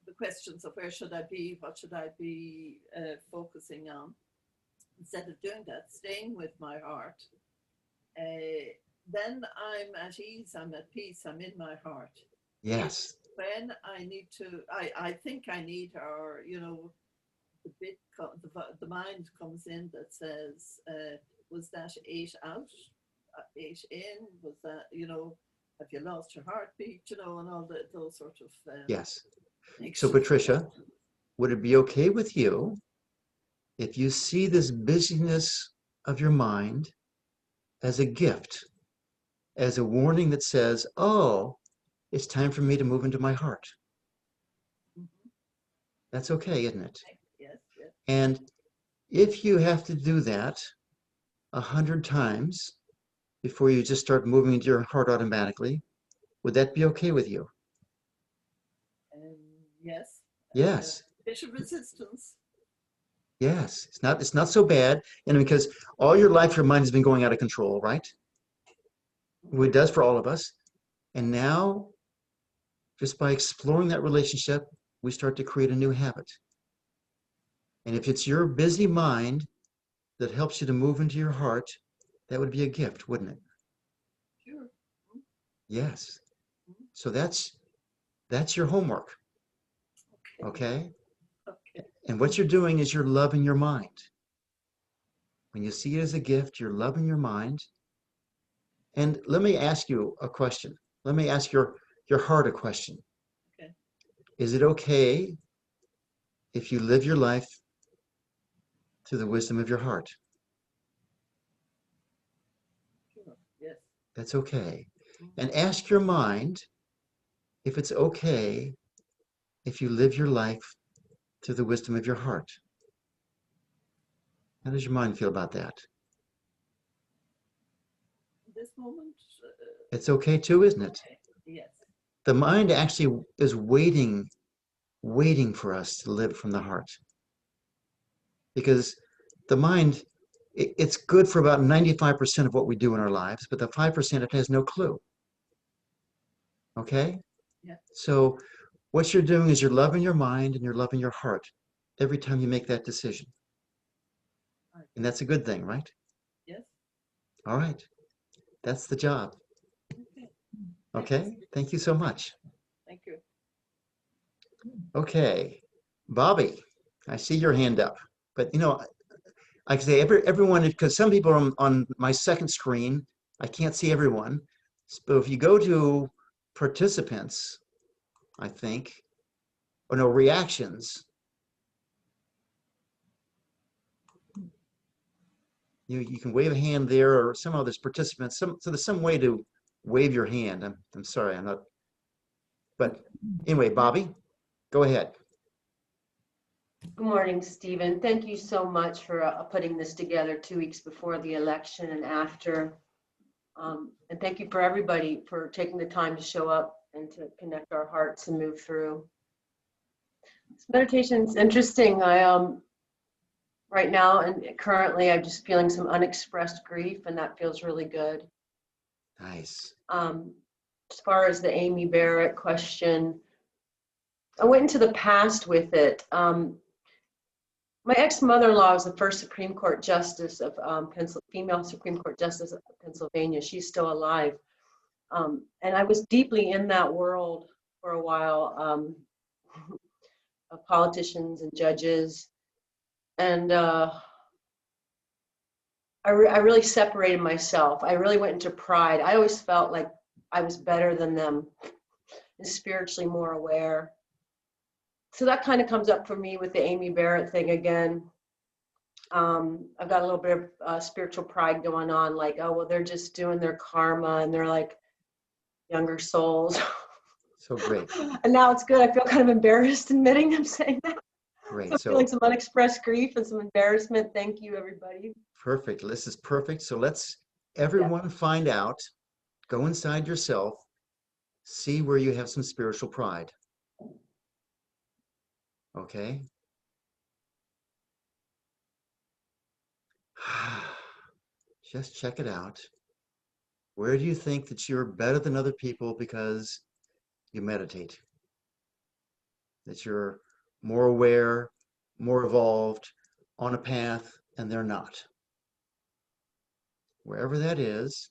the questions of where should I be, what should I be focusing on, instead of doing that, staying with my heart, then I'm at ease, I'm at peace, I'm in my heart. Yes. When I need to, I think I need, or, the mind comes in that says, was that 8 out, 8 in, was that, have you lost your heartbeat, you know, and all those sort of Yes. So issues. Patricia, would it be okay with you if you see this busyness of your mind as a gift, as a warning that says, oh, it's time for me to move into my heart? Mhm. That's okay, isn't it? Yes, yes. And if you have to do that 100 times before you just start moving into your heart automatically, would that be okay with you? Yes. Yes. Bit of resistance. Yes. It's not so bad. And because all your life, your mind has been going out of control, right? It does for all of us. And now, just by exploring that relationship, we start to create a new habit. And if it's your busy mind that helps you to move into your heart, that would be a gift, wouldn't it? Sure. Yes. So that's your homework, Okay. okay? Okay. And what you're doing is you're loving your mind. When you see it as a gift, you're loving your mind. And let me ask you a question. Let me ask your heart a question. Okay. Is it okay if you live your life through the wisdom of your heart? Sure. Yes. That's okay. And ask your mind if it's okay if you live your life through the wisdom of your heart. How does your mind feel about that? This moment. It's okay too, isn't it? Okay. Yes. The mind actually is waiting for us to live from the heart. Because the mind, it's good for about 95% of what we do in our lives, but the 5% it has no clue. Okay? Yeah. So what you're doing is you're loving your mind and you're loving your heart every time you make that decision. Right. And that's a good thing, right? Yes. All right. That's the job. Okay. Okay? Thank you so much. Thank you. Okay. Bobby, I see your hand up. But you know, like I say, everyone, because some people are on my second screen, I can't see everyone. So if you go to participants, I think, or no, reactions, you can wave a hand there, or somehow there's participants. So there's some way to wave your hand. I'm sorry, I'm not. But anyway, Bobby, go ahead. Good morning, Stephen. Thank you so much for putting this together 2 weeks before the election and after. And thank you for everybody for taking the time to show up and to connect our hearts and move through. This meditation is interesting. Right now and currently I'm just feeling some unexpressed grief, and that feels really good. Nice. As far as the Amy Barret question, I went into the past with it. My ex-mother-in-law was the first Supreme Court Justice of female Supreme Court Justice of Pennsylvania. She's still alive. And I was deeply in that world for a while, of politicians and judges. And I really separated myself. I really went into pride. I always felt like I was better than them and spiritually more aware. So that kind of comes up for me with the Amy Barret thing again. I've got a little bit of spiritual pride going on, like, oh, well, they're just doing their karma and they're like younger souls. So great. And now it's good. I feel kind of embarrassed admitting I'm saying that. Great. So I'm feeling some unexpressed grief and some embarrassment. Thank you, everybody. Perfect. This is perfect. So let's everyone find out, go inside yourself, see where you have some spiritual pride. Okay? Just check it out. Where do you think that you're better than other people because you meditate? That you're more aware, more evolved, on a path, and they're not? Wherever that is,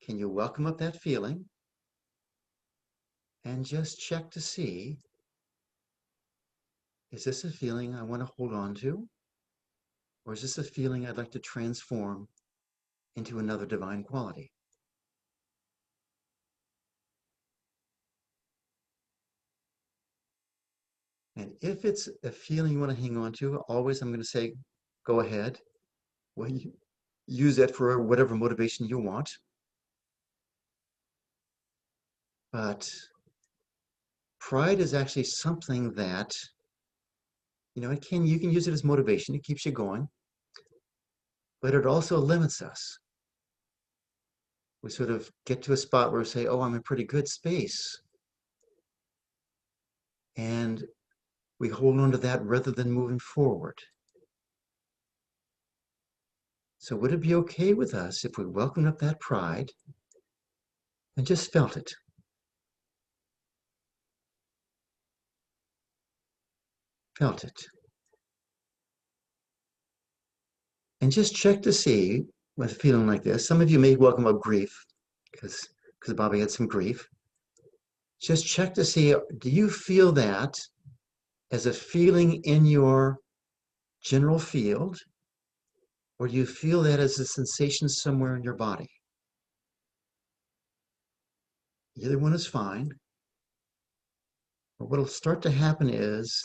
can you welcome up that feeling and just check to see, is this a feeling I want to hold on to? Or is this a feeling I'd like to transform into another divine quality? And if it's a feeling you want to hang on to, always I'm going to say, go ahead. Well, you use that for whatever motivation you want. But pride is actually something that, you can use it as motivation. It keeps you going, but it also limits us. We sort of get to a spot where we say, oh, I'm in pretty good space. And we hold on to that rather than moving forward. So would it be okay with us if we welcomed up that pride and just felt it? Felt it. And just check to see, with a feeling like this, some of you may welcome up grief, because Bobby had some grief. Just check to see, do you feel that as a feeling in your general field, or do you feel that as a sensation somewhere in your body? Either one is fine. But what will start to happen is,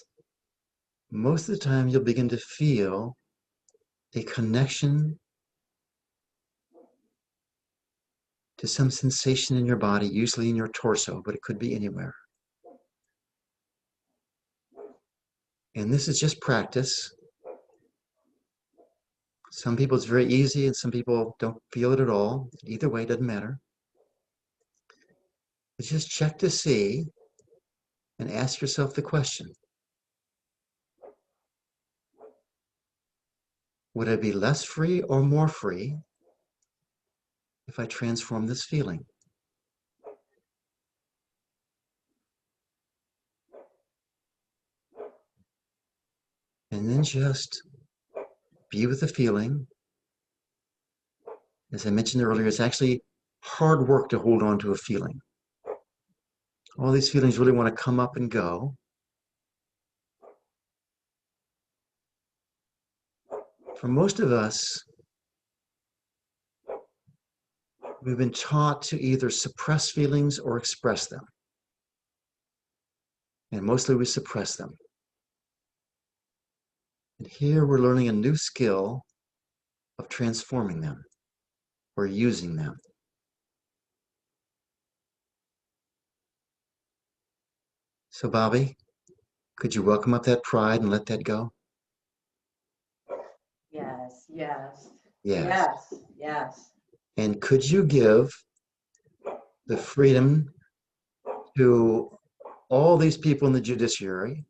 most of the time you'll begin to feel a connection to some sensation in your body, usually in your torso, but it could be anywhere. And this is just practice. Some people it's very easy and some people don't feel it at all. Either way, it doesn't matter. But just check to see and ask yourself the question. Would I be less free or more free if I transform this feeling? And then just be with the feeling. As I mentioned earlier, it's actually hard work to hold on to a feeling. All these feelings really want to come up and go. For most of us, we've been taught to either suppress feelings or express them. And mostly we suppress them. And here we're learning a new skill of transforming them or using them. So Bobby, could you welcome up that pride and let that go? Yes, yes, Yes. yes, yes. And could you give the freedom to all these people in the judiciary,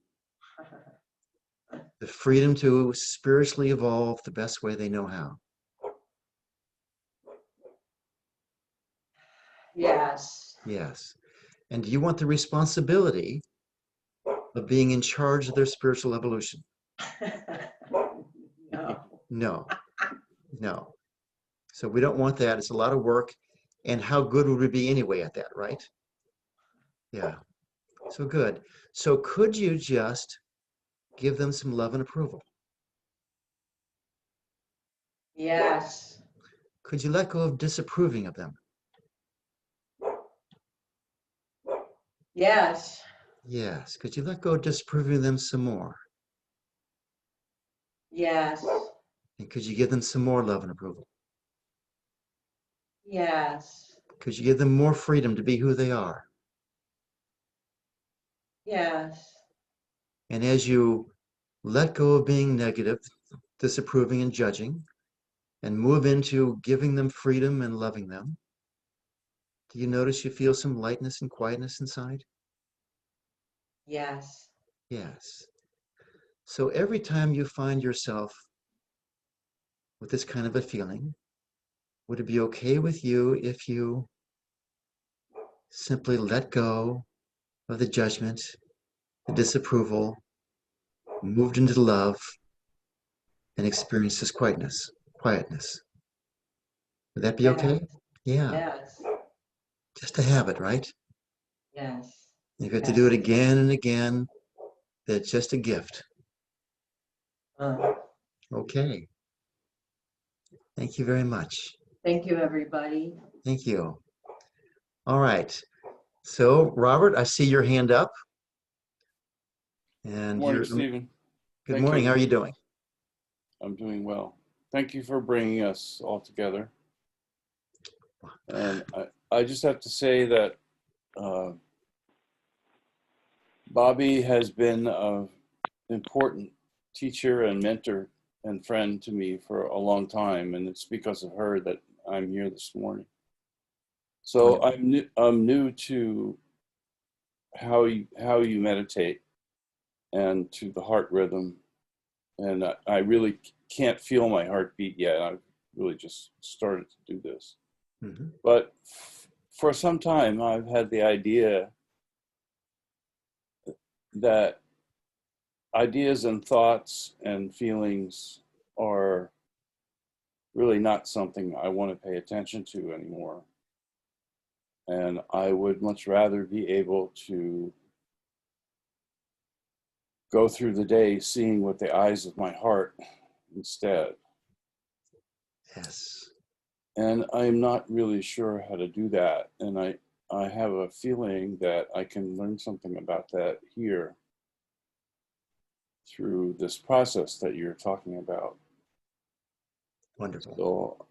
the freedom to spiritually evolve the best way they know how? Yes. Yes. And do you want the responsibility of being in charge of their spiritual evolution? No. No, no. So we don't want that. It's a lot of work. And how good would we be anyway at that, right? Yeah. So good. So could you just give them some love and approval? Yes. Could you let go of disapproving of them? Yes. Yes. Could you let go of disapproving of them some more? Yes. And could you give them some more love and approval? Yes. Could you give them more freedom to be who they are? Yes. And as you let go of being negative, disapproving and judging, and move into giving them freedom and loving them, do you notice you feel some lightness and quietness inside? Yes. Yes. So every time you find yourself with this kind of a feeling, would it be okay with you if you simply let go of the judgment, the disapproval, moved into the love, and experienced this quietness? Would that be okay? Yeah. Yes. Just a habit, right? Yes. If you have to do it again and again, that's just a gift. Okay. Thank you very much. Thank you, everybody. Thank you. All right. So, Robert, I see your hand up. And Morning, you're Stephen. good Thank morning. you. How are you doing? I'm doing well. Thank you for bringing us all together. And I just have to say that Bobby has been an important teacher and mentor and friend to me for a long time, and it's because of her that I'm here this morning. So I'm new to how you meditate and to the heart rhythm, and I really can't feel my heartbeat yet. I've really just started to do this. Mm-hmm. But for some time, I've had the idea that ideas and thoughts and feelings are really not something I want to pay attention to anymore. And I would much rather be able to go through the day seeing with the eyes of my heart instead. Yes. And I'm not really sure how to do that. And I have a feeling that I can learn something about that here through this process that you're talking about. Wonderful.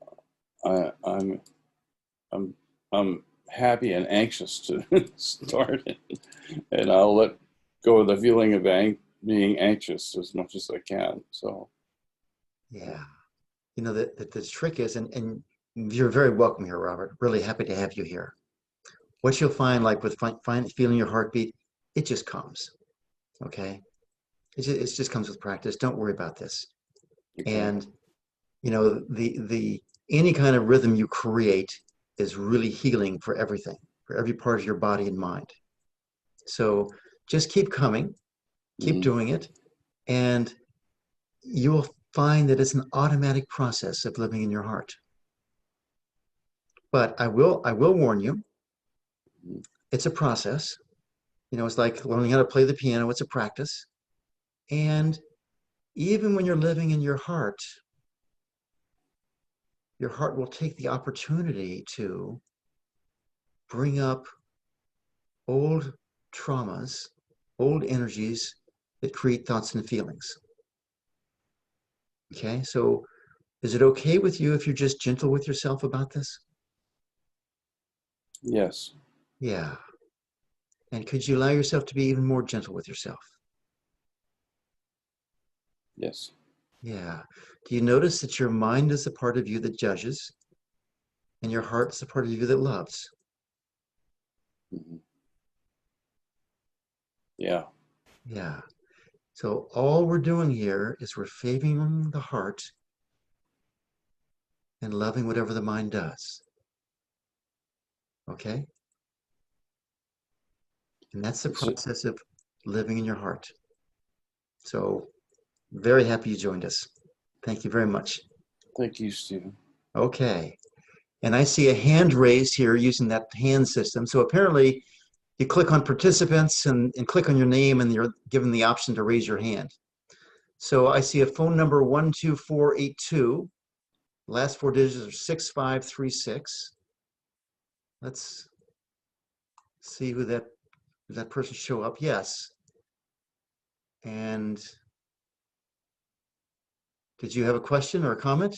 So I'm happy and anxious to start it, and I'll let go of the feeling of being anxious as much as I can. So Yeah. You know, the trick is, and you're very welcome here, Robert. Really happy to have you here. What you'll find, like with feeling your heartbeat, it just comes. Okay. It just comes with practice. Don't worry about this. okay. And you know, the any kind of rhythm you create is really healing for everything, for every part of your body and mind. So just keep coming, keep doing it, and you will find that it's an automatic process of living in your heart. But I will warn you, it's a process. You know, it's like learning how to play the piano, it's a practice. And even when you're living in your heart will take the opportunity to bring up old traumas, old energies that create thoughts and feelings. Okay, so is it okay with you if you're just gentle with yourself about this? Yes. Yeah. And could you allow yourself to be even more gentle with yourself? Yes. Yeah. Do you notice that your mind is the part of you that judges and your heart is the part of you that loves? Yeah. Yeah. So all we're doing here is we're favoring the heart and loving whatever the mind does. Okay? And that's the process of living in your heart. So very happy you joined us. Thank you very much. Thank you, Stephen. Okay. And I see a hand raised here using that hand system. So apparently you click on participants and click on your name and you're given the option to raise your hand. So I see a phone number 12482. Last four digits are 6536. Let's see who that person show up. Yes. And did you have a question or a comment?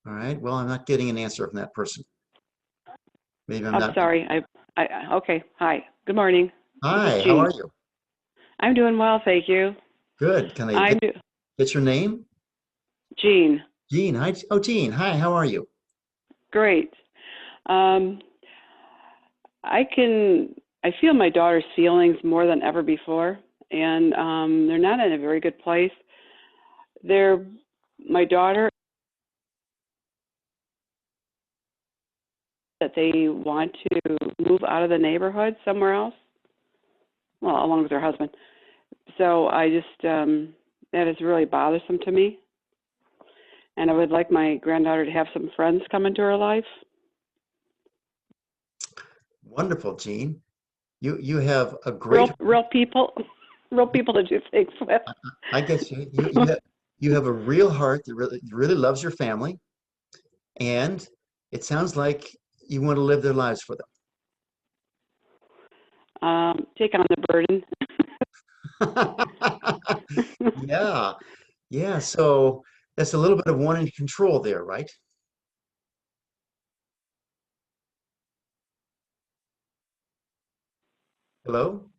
All right. Well, I'm not getting an answer from that person. Maybe I'm not. Sorry. Okay. Hi. Good morning. Hi, how Jean. are you? I'm doing well, thank you. Good. Can I get your name? Jean. Jean. Hi. Oh, Jean. Hi, how are you? Great. I feel my daughter's feelings more than ever before, and they're not in a very good place. My daughter, that they want to move out of the neighborhood somewhere else, well, along with her husband. So I just, that is really bothersome to me. And I would like my granddaughter to have some friends come into her life. Wonderful, Jean. You have a great real people. real people to do things with. I guess you have a real heart that really loves your family, and it sounds like you want to live their lives for Take on the burden. them. Yeah, yeah. So that's a little bit of wanting to control there, right? Hello?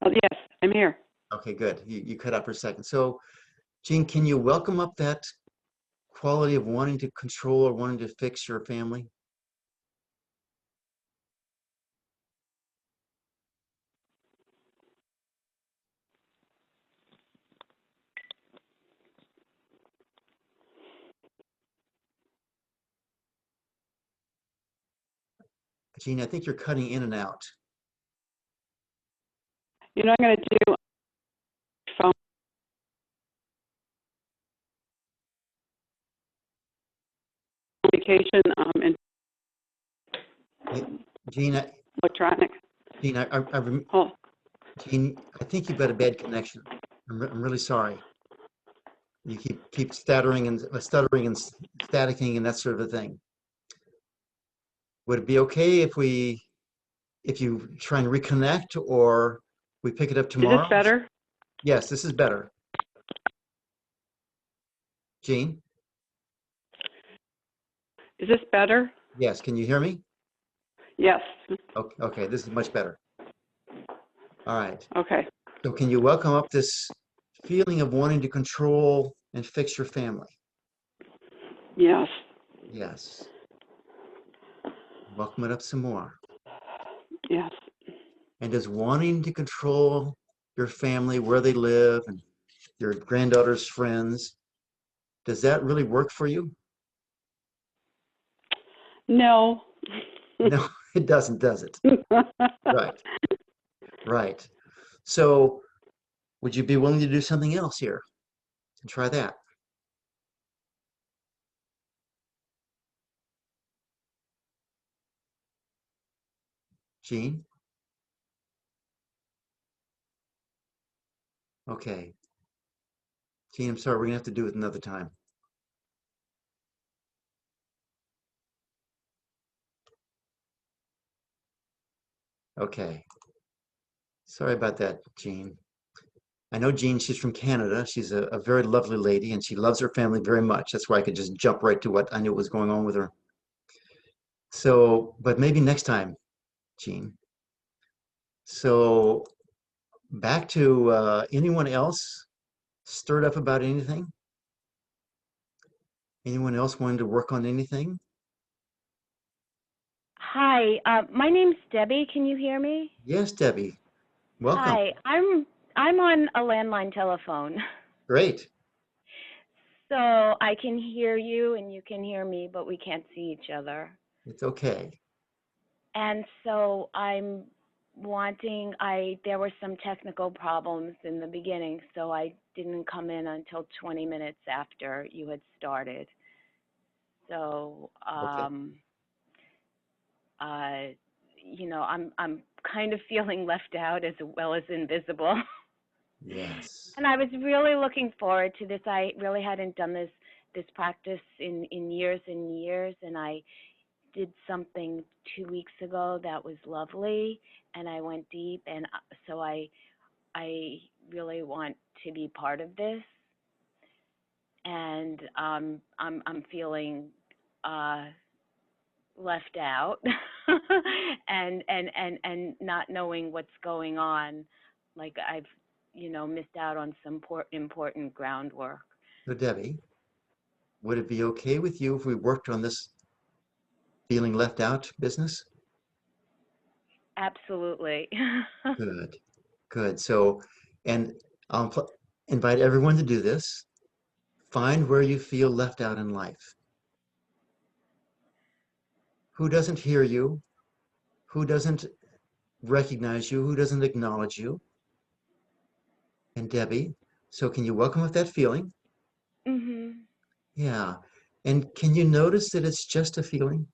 Oh, yes, I'm here. Okay, good. You cut out for a second. So, Jean, can you welcome up that quality of wanting to control or wanting to fix your family? Jean, I think you're cutting in and out. You know, I'm going to do phone communication and Hey, Jean, electronic. Jean, Oh, Jean, I think you've got a bad connection. I'm really sorry. You keep stuttering and staticking and that sort of a thing. Would it be okay if you try and reconnect, or we pick it up is this tomorrow? better? Yes, this is better. Jean? Is this better? Yes, can you hear me? Yes. Okay, okay, this is much better. All right. Okay. So can you welcome up this feeling of wanting to control and fix your family? Yes. Yes. Welcome it up some more. Yes. And does wanting to control your family, where they live, and your granddaughter's friends, does that really work for you? No. No, it doesn't, does it? Right, right. So would you be willing to do something else here and try that? Jean? Okay. Jean, I'm sorry, we're gonna have to do it another time. Okay. Sorry about that, Jean. I know Jean, she's from Canada. She's a very lovely lady and she loves her family very much. That's why I could just jump right to what I knew was going on with her. So, but maybe next time, Jean. So back to anyone else stirred up about anything? Anyone else wanted to work on anything? Hi, my name's Debbie. Can you hear me? Yes, Debbie. Welcome. Hi, I'm on a landline telephone. Great. So I can hear you and you can hear me, but we can't see each other. It's okay. And so there were some technical problems in the beginning, so I didn't come in until 20 minutes after you had started. So, Okay. I'm kind of feeling left out as well as invisible. Yes. And I was really looking forward to this. I really hadn't done this practice in years and years, and I did something 2 weeks ago that was lovely, and I went deep, and so I really want to be part of this, and I'm feeling left out and not knowing what's going on, like I've missed out on some important groundwork. So Debbie, would it be okay with you if we worked on this feeling left out business? Absolutely. Good. Good. So, and I'll invite everyone to do this. Find where you feel left out in life. Who doesn't hear you? Who doesn't recognize you? Who doesn't acknowledge you? And Debbie, so can you welcome with that feeling? Mhm. Yeah. And can you notice that it's just a feeling?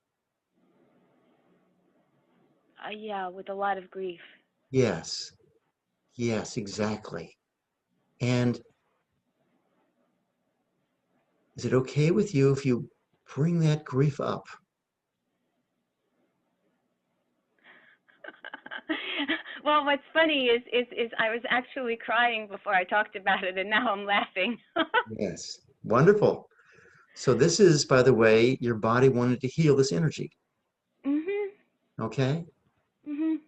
Yeah, with a lot of grief. Yes. Yes, exactly. And is it okay with you if you bring that grief up? Well, what's funny is I was actually crying before I talked about it, and now I'm laughing. Yes. Wonderful. So this is, by the way, your body wanted to heal this energy. Mhm. Okay? Mhm.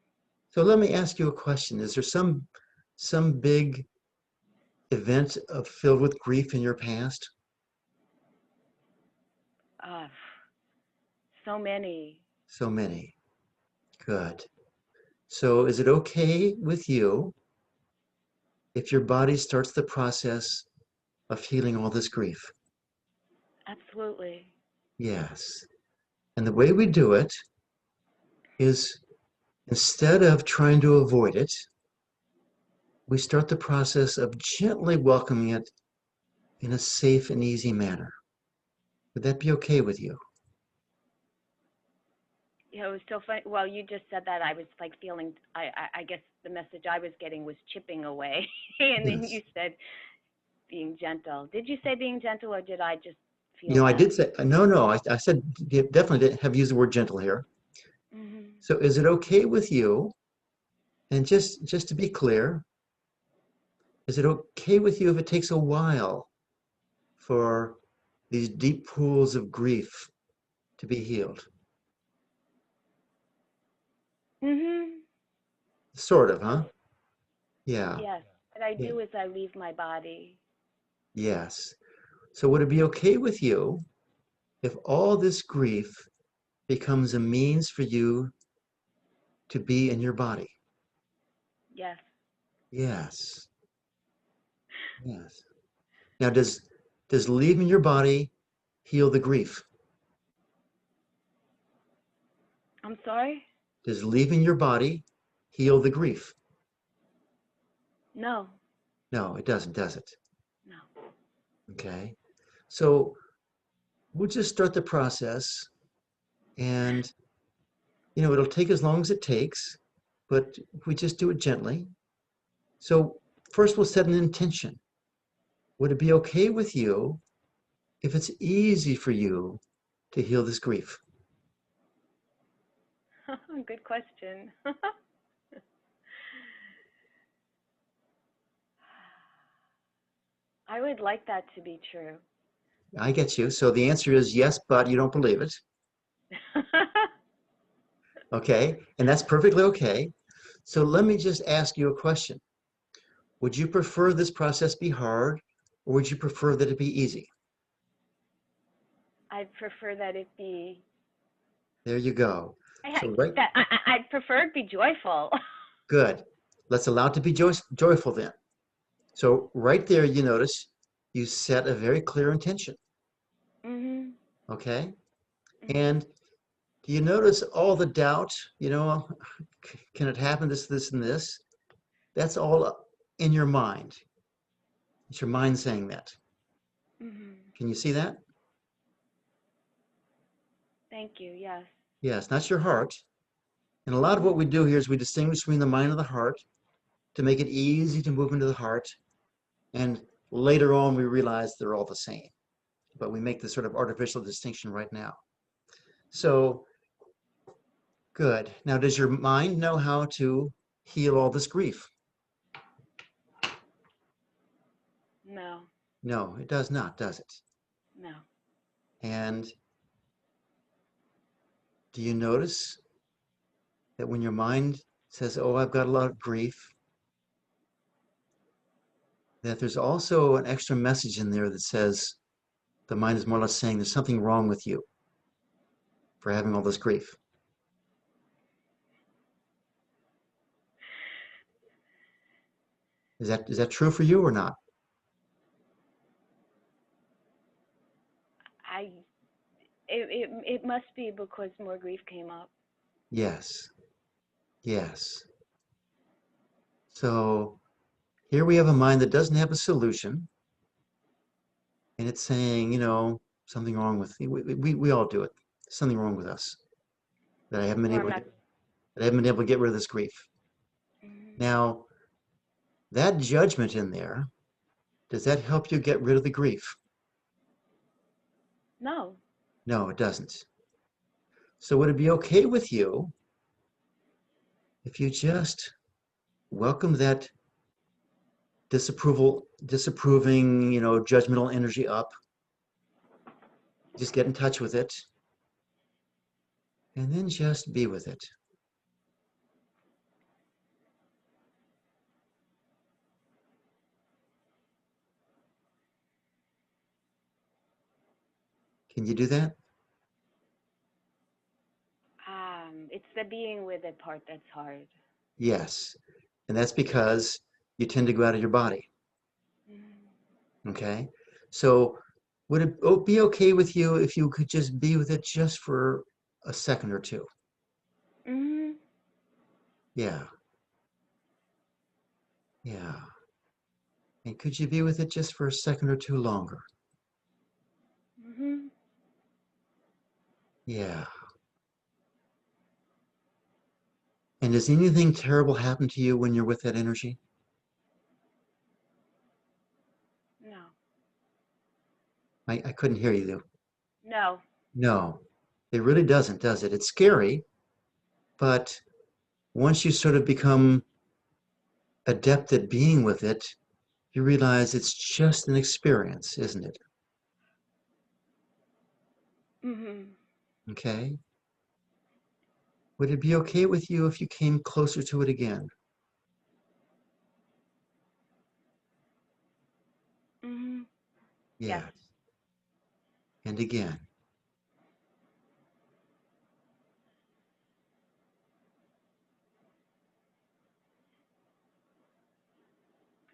So let me ask you a question. Is there some big event filled with grief in your past? Uh, so many. So many. Good. So is it okay with you if your body starts the process of healing all this grief? Absolutely. Yes. And the way we do it is instead of trying to avoid it, we start the process of gently welcoming it in a safe and easy manner. Would that be okay with you? It was so funny. Well, you just said that. I was like feeling, I guess the message I was getting was chipping away. And then Yes. you said being gentle. Did you say being gentle, or did I just You feel know, I that? did say, no, I said definitely didn't have used the word gentle here. Mhm. So is it okay with you? And just to be clear, is it okay with you if it takes a while for these deep pools of grief to be healed? Mhm. Sort of, huh? Yeah. Yes. What I Yeah. do is I leave my body. Yes. So would it be okay with you if all this grief becomes a means for you to be in your body? Yes. Yes. Yes. Now, does leaving your body heal the grief? I'm sorry? Does leaving your body heal the grief? No. No, it doesn't, does it? No. Okay. So we'll just start the process, and it'll take as long as it takes, but we just do it gently. So first we'll set an intention. Would it be okay with you if it's easy for you to heal this grief? Good question. I would like that to be true. I get you. So the answer is yes, but you don't believe it. Okay. And that's perfectly okay. So let me just ask you a question. Would you prefer this process be hard, or would you prefer that it be easy? I'd prefer that it be. There you go. So right, I'd prefer it be joyful. good. Let's allow it to be joyful then. So right there, you notice you set a very clear intention. Mhm. Okay. Mhm. And do you notice all the doubt? Can it happen? This, and this? That's all in your mind. It's your mind saying that. Mhm. Can you see that? Thank you. Yes. Yes, not your heart. And a lot of what Mhm. we do here is we distinguish between the mind and the heart to make it easy to move into the heart. And later on, we realize they're all the same. But we make this sort of artificial distinction right now. So good. Now, does your mind know how to heal all this grief? No. No, it does not, does it? No. And do you notice that when your mind says, oh, I've got a lot of grief, that there's also an extra message in there that says the mind is more or less saying there's something wrong with you for having all this grief. Is that true for you or not? I. It must be because more grief came up. Yes. Yes. So here we have a mind that doesn't have a solution, and it's saying, something wrong with we all do it. Something wrong with us that I haven't been Or able I'm to not. get, that I haven't been able to get rid of this grief. Mhm. Now, that judgment in there, does that help you get rid of the grief? No. No, it doesn't. So would it be okay with you if you just welcome that disapproving, judgmental energy up? Just get in touch with it and then just be with it. Can you do that? It's the being with it part that's hard. Yes. And that's because you tend to go out of your body. Okay? So would it be okay with you if you could just be with it just for a second or two? Mm-hmm. Yeah. Yeah. And could you be with it just for a second or two longer? Mm-hmm. Yeah. And does anything terrible happen to you when you're with that energy? No. I couldn't hear you though. No. No, it really doesn't, does it? It's scary, but once you sort of become adept at being with it, you realize it's just an experience, isn't it? Mm-hmm. Okay? Would it be okay with you if you came closer to it again? Mm-hmm. Yes. Yes. And again.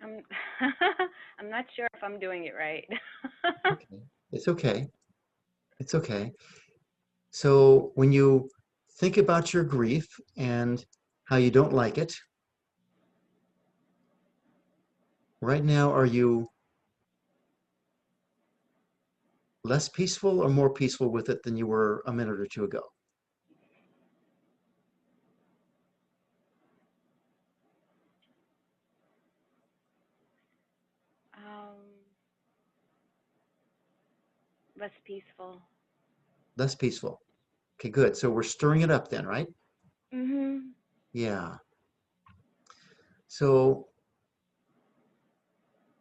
I'm I'm not sure if I'm doing it right. Okay. It's okay. It's okay. So when you think about your grief and how you don't like it, right now, are you less peaceful or more peaceful with it than you were a minute or two ago? um, Less peaceful. Less peaceful. Okay, good. So we're stirring it up then, right? Mm-hmm. Yeah. So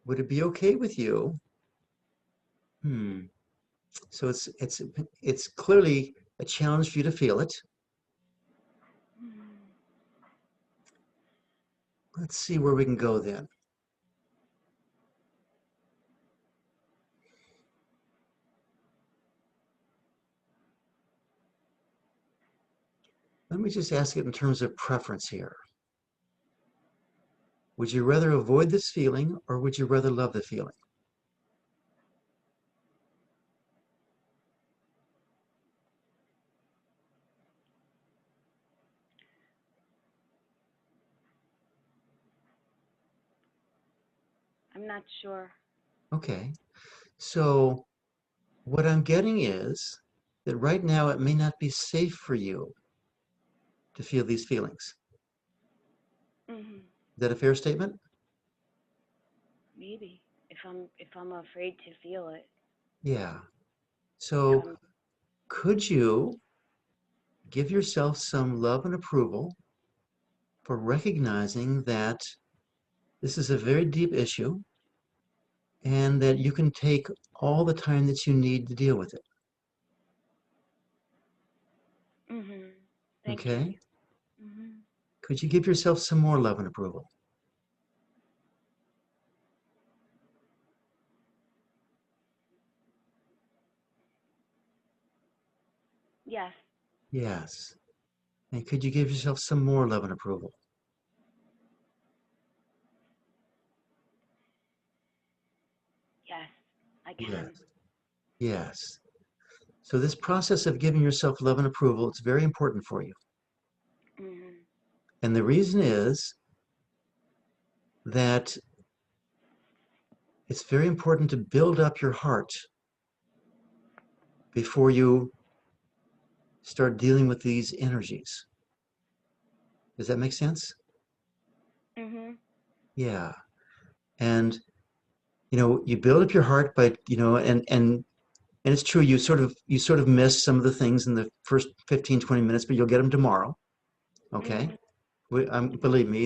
would it be okay with you? Hmm. So it's clearly a challenge for you to feel it. Let's see where we can go then. Let me just ask it in terms of preference here. Would you rather avoid this feeling or would you rather love the feeling? I'm not sure. Okay. So what I'm getting is that right now it may not be safe for you to feel these feelings. Mm-hmm. Is that a fair statement? Maybe if I'm afraid to feel it. Yeah. So Um, could you give yourself some love and approval for recognizing that this is a very deep issue and that you can take all the time that you need to deal with it? mm-hmm. Thank you. Okay? Mm-hmm. Could you give yourself some more love and approval? Yes. Yes. And could you give yourself some more love and approval? Yes. I Yes. can. Yes. So this process of giving yourself love and approval, it's very important for you. Mm-hmm. And the reason is that it's very important to build up your heart before you start dealing with these energies. Does that make sense? Mm-hmm. Yeah. And, you build up your heart by, and it's true, you sort of miss some of the things in the first 15, 20 minutes, but you'll get them tomorrow. Okay. Believe me,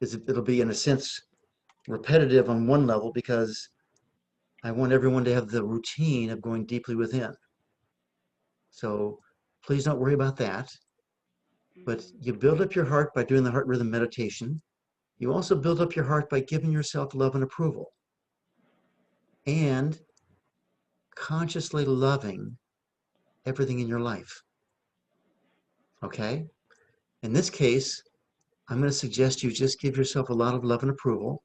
it'll be in a sense repetitive on one level, because I want everyone to have the routine of going deeply within. So please don't worry about that. But you build up your heart by doing the heart rhythm meditation. You also build up your heart by giving yourself love and approval, and consciously loving everything in your life. Okay? In this case, I'm going to suggest you just give yourself a lot of love and approval.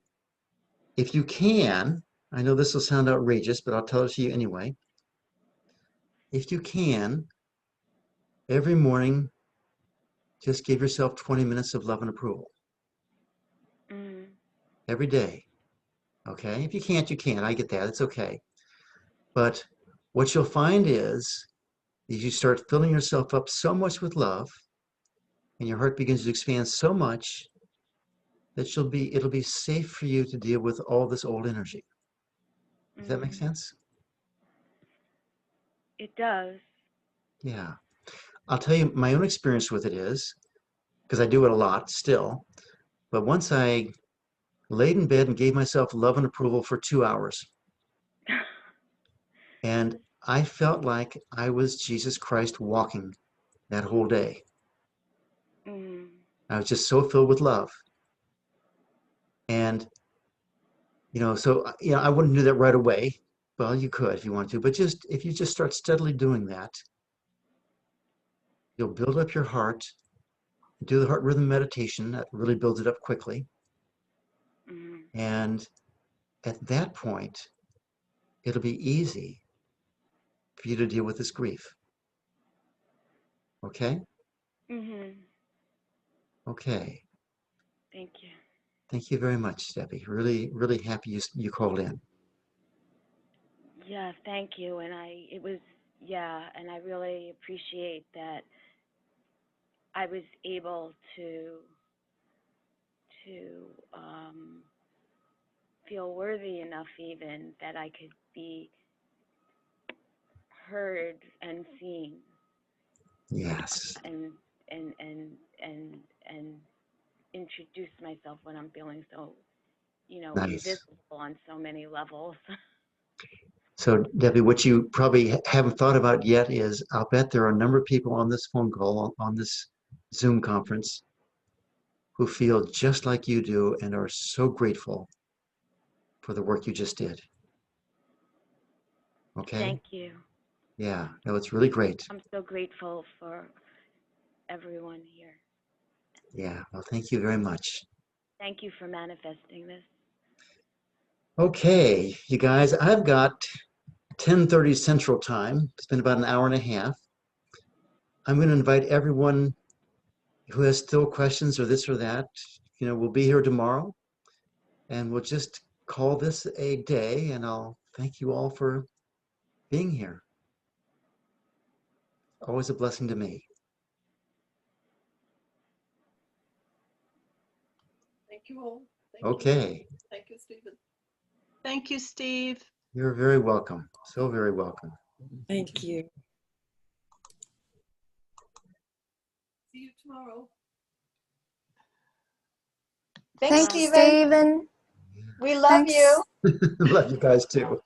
If you can, I know this will sound outrageous, but I'll tell it to you anyway. If you can, every morning, just give yourself 20 minutes of love and approval. Every day. Okay? If you can't, you can't. I get that. It's okay. But what you'll find is you start filling yourself up so much with love, and your heart begins to expand so much that it'll be safe for you to deal with all this old energy. Does that make sense? It does. Yeah. I'll tell you my own experience with it is, because I do it a lot still, but once I laid in bed and gave myself love and approval for 2 hours, and I felt like I was Jesus Christ walking that whole day. I was just so filled with love. And, I wouldn't do that right away. Well, you could if you want to, but if you just start steadily doing that, you'll build up your heart, do the heart rhythm meditation. That really builds it up quickly. And at that point, it'll be easy for you to deal with this grief. Okay? Okay. Thank you. Thank you very much, Debbie. Really, really happy you called in. Yeah, thank you. And and I really appreciate that I was able to feel worthy enough even that I could be heard and seen. Yes. And introduce myself when I'm feeling so, Nice. invisible on so many levels. So, Debbie, what you probably haven't thought about yet is I'll bet there are a number of people on this phone call, on this Zoom conference, who feel just like you do and are so grateful for the work you just did. Okay? Thank you. Yeah, no, it's really great. I'm so grateful for everyone here. Yeah, well, thank you very much. Thank you for manifesting this. Okay, you guys, I've got 10:30 Central Time. It's been about an hour and a half. I'm going to invite everyone who has still questions or this or that. We'll be here tomorrow, and we'll just call this a day, and I'll thank you all for being here. Always a blessing to me. Thank you all. Okay. Thank you, Stephen. Thank you, Steve. You're very welcome. So very welcome. Thank you. See you tomorrow. Thanks, Stephen. We love you. Love you guys too.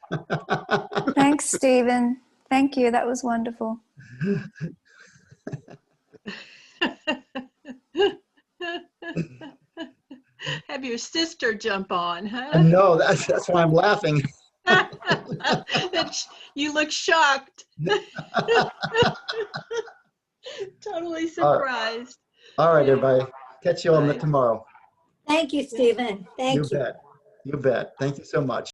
Thanks, Stephen. Thank you. That was wonderful. Have your sister jump on, huh? No, that's why I'm laughing. You look shocked. Totally surprised. All right, everybody. Catch you on Bye. tomorrow. Thank you, Stephen. Thank you. You bet. You bet. Thank you so much.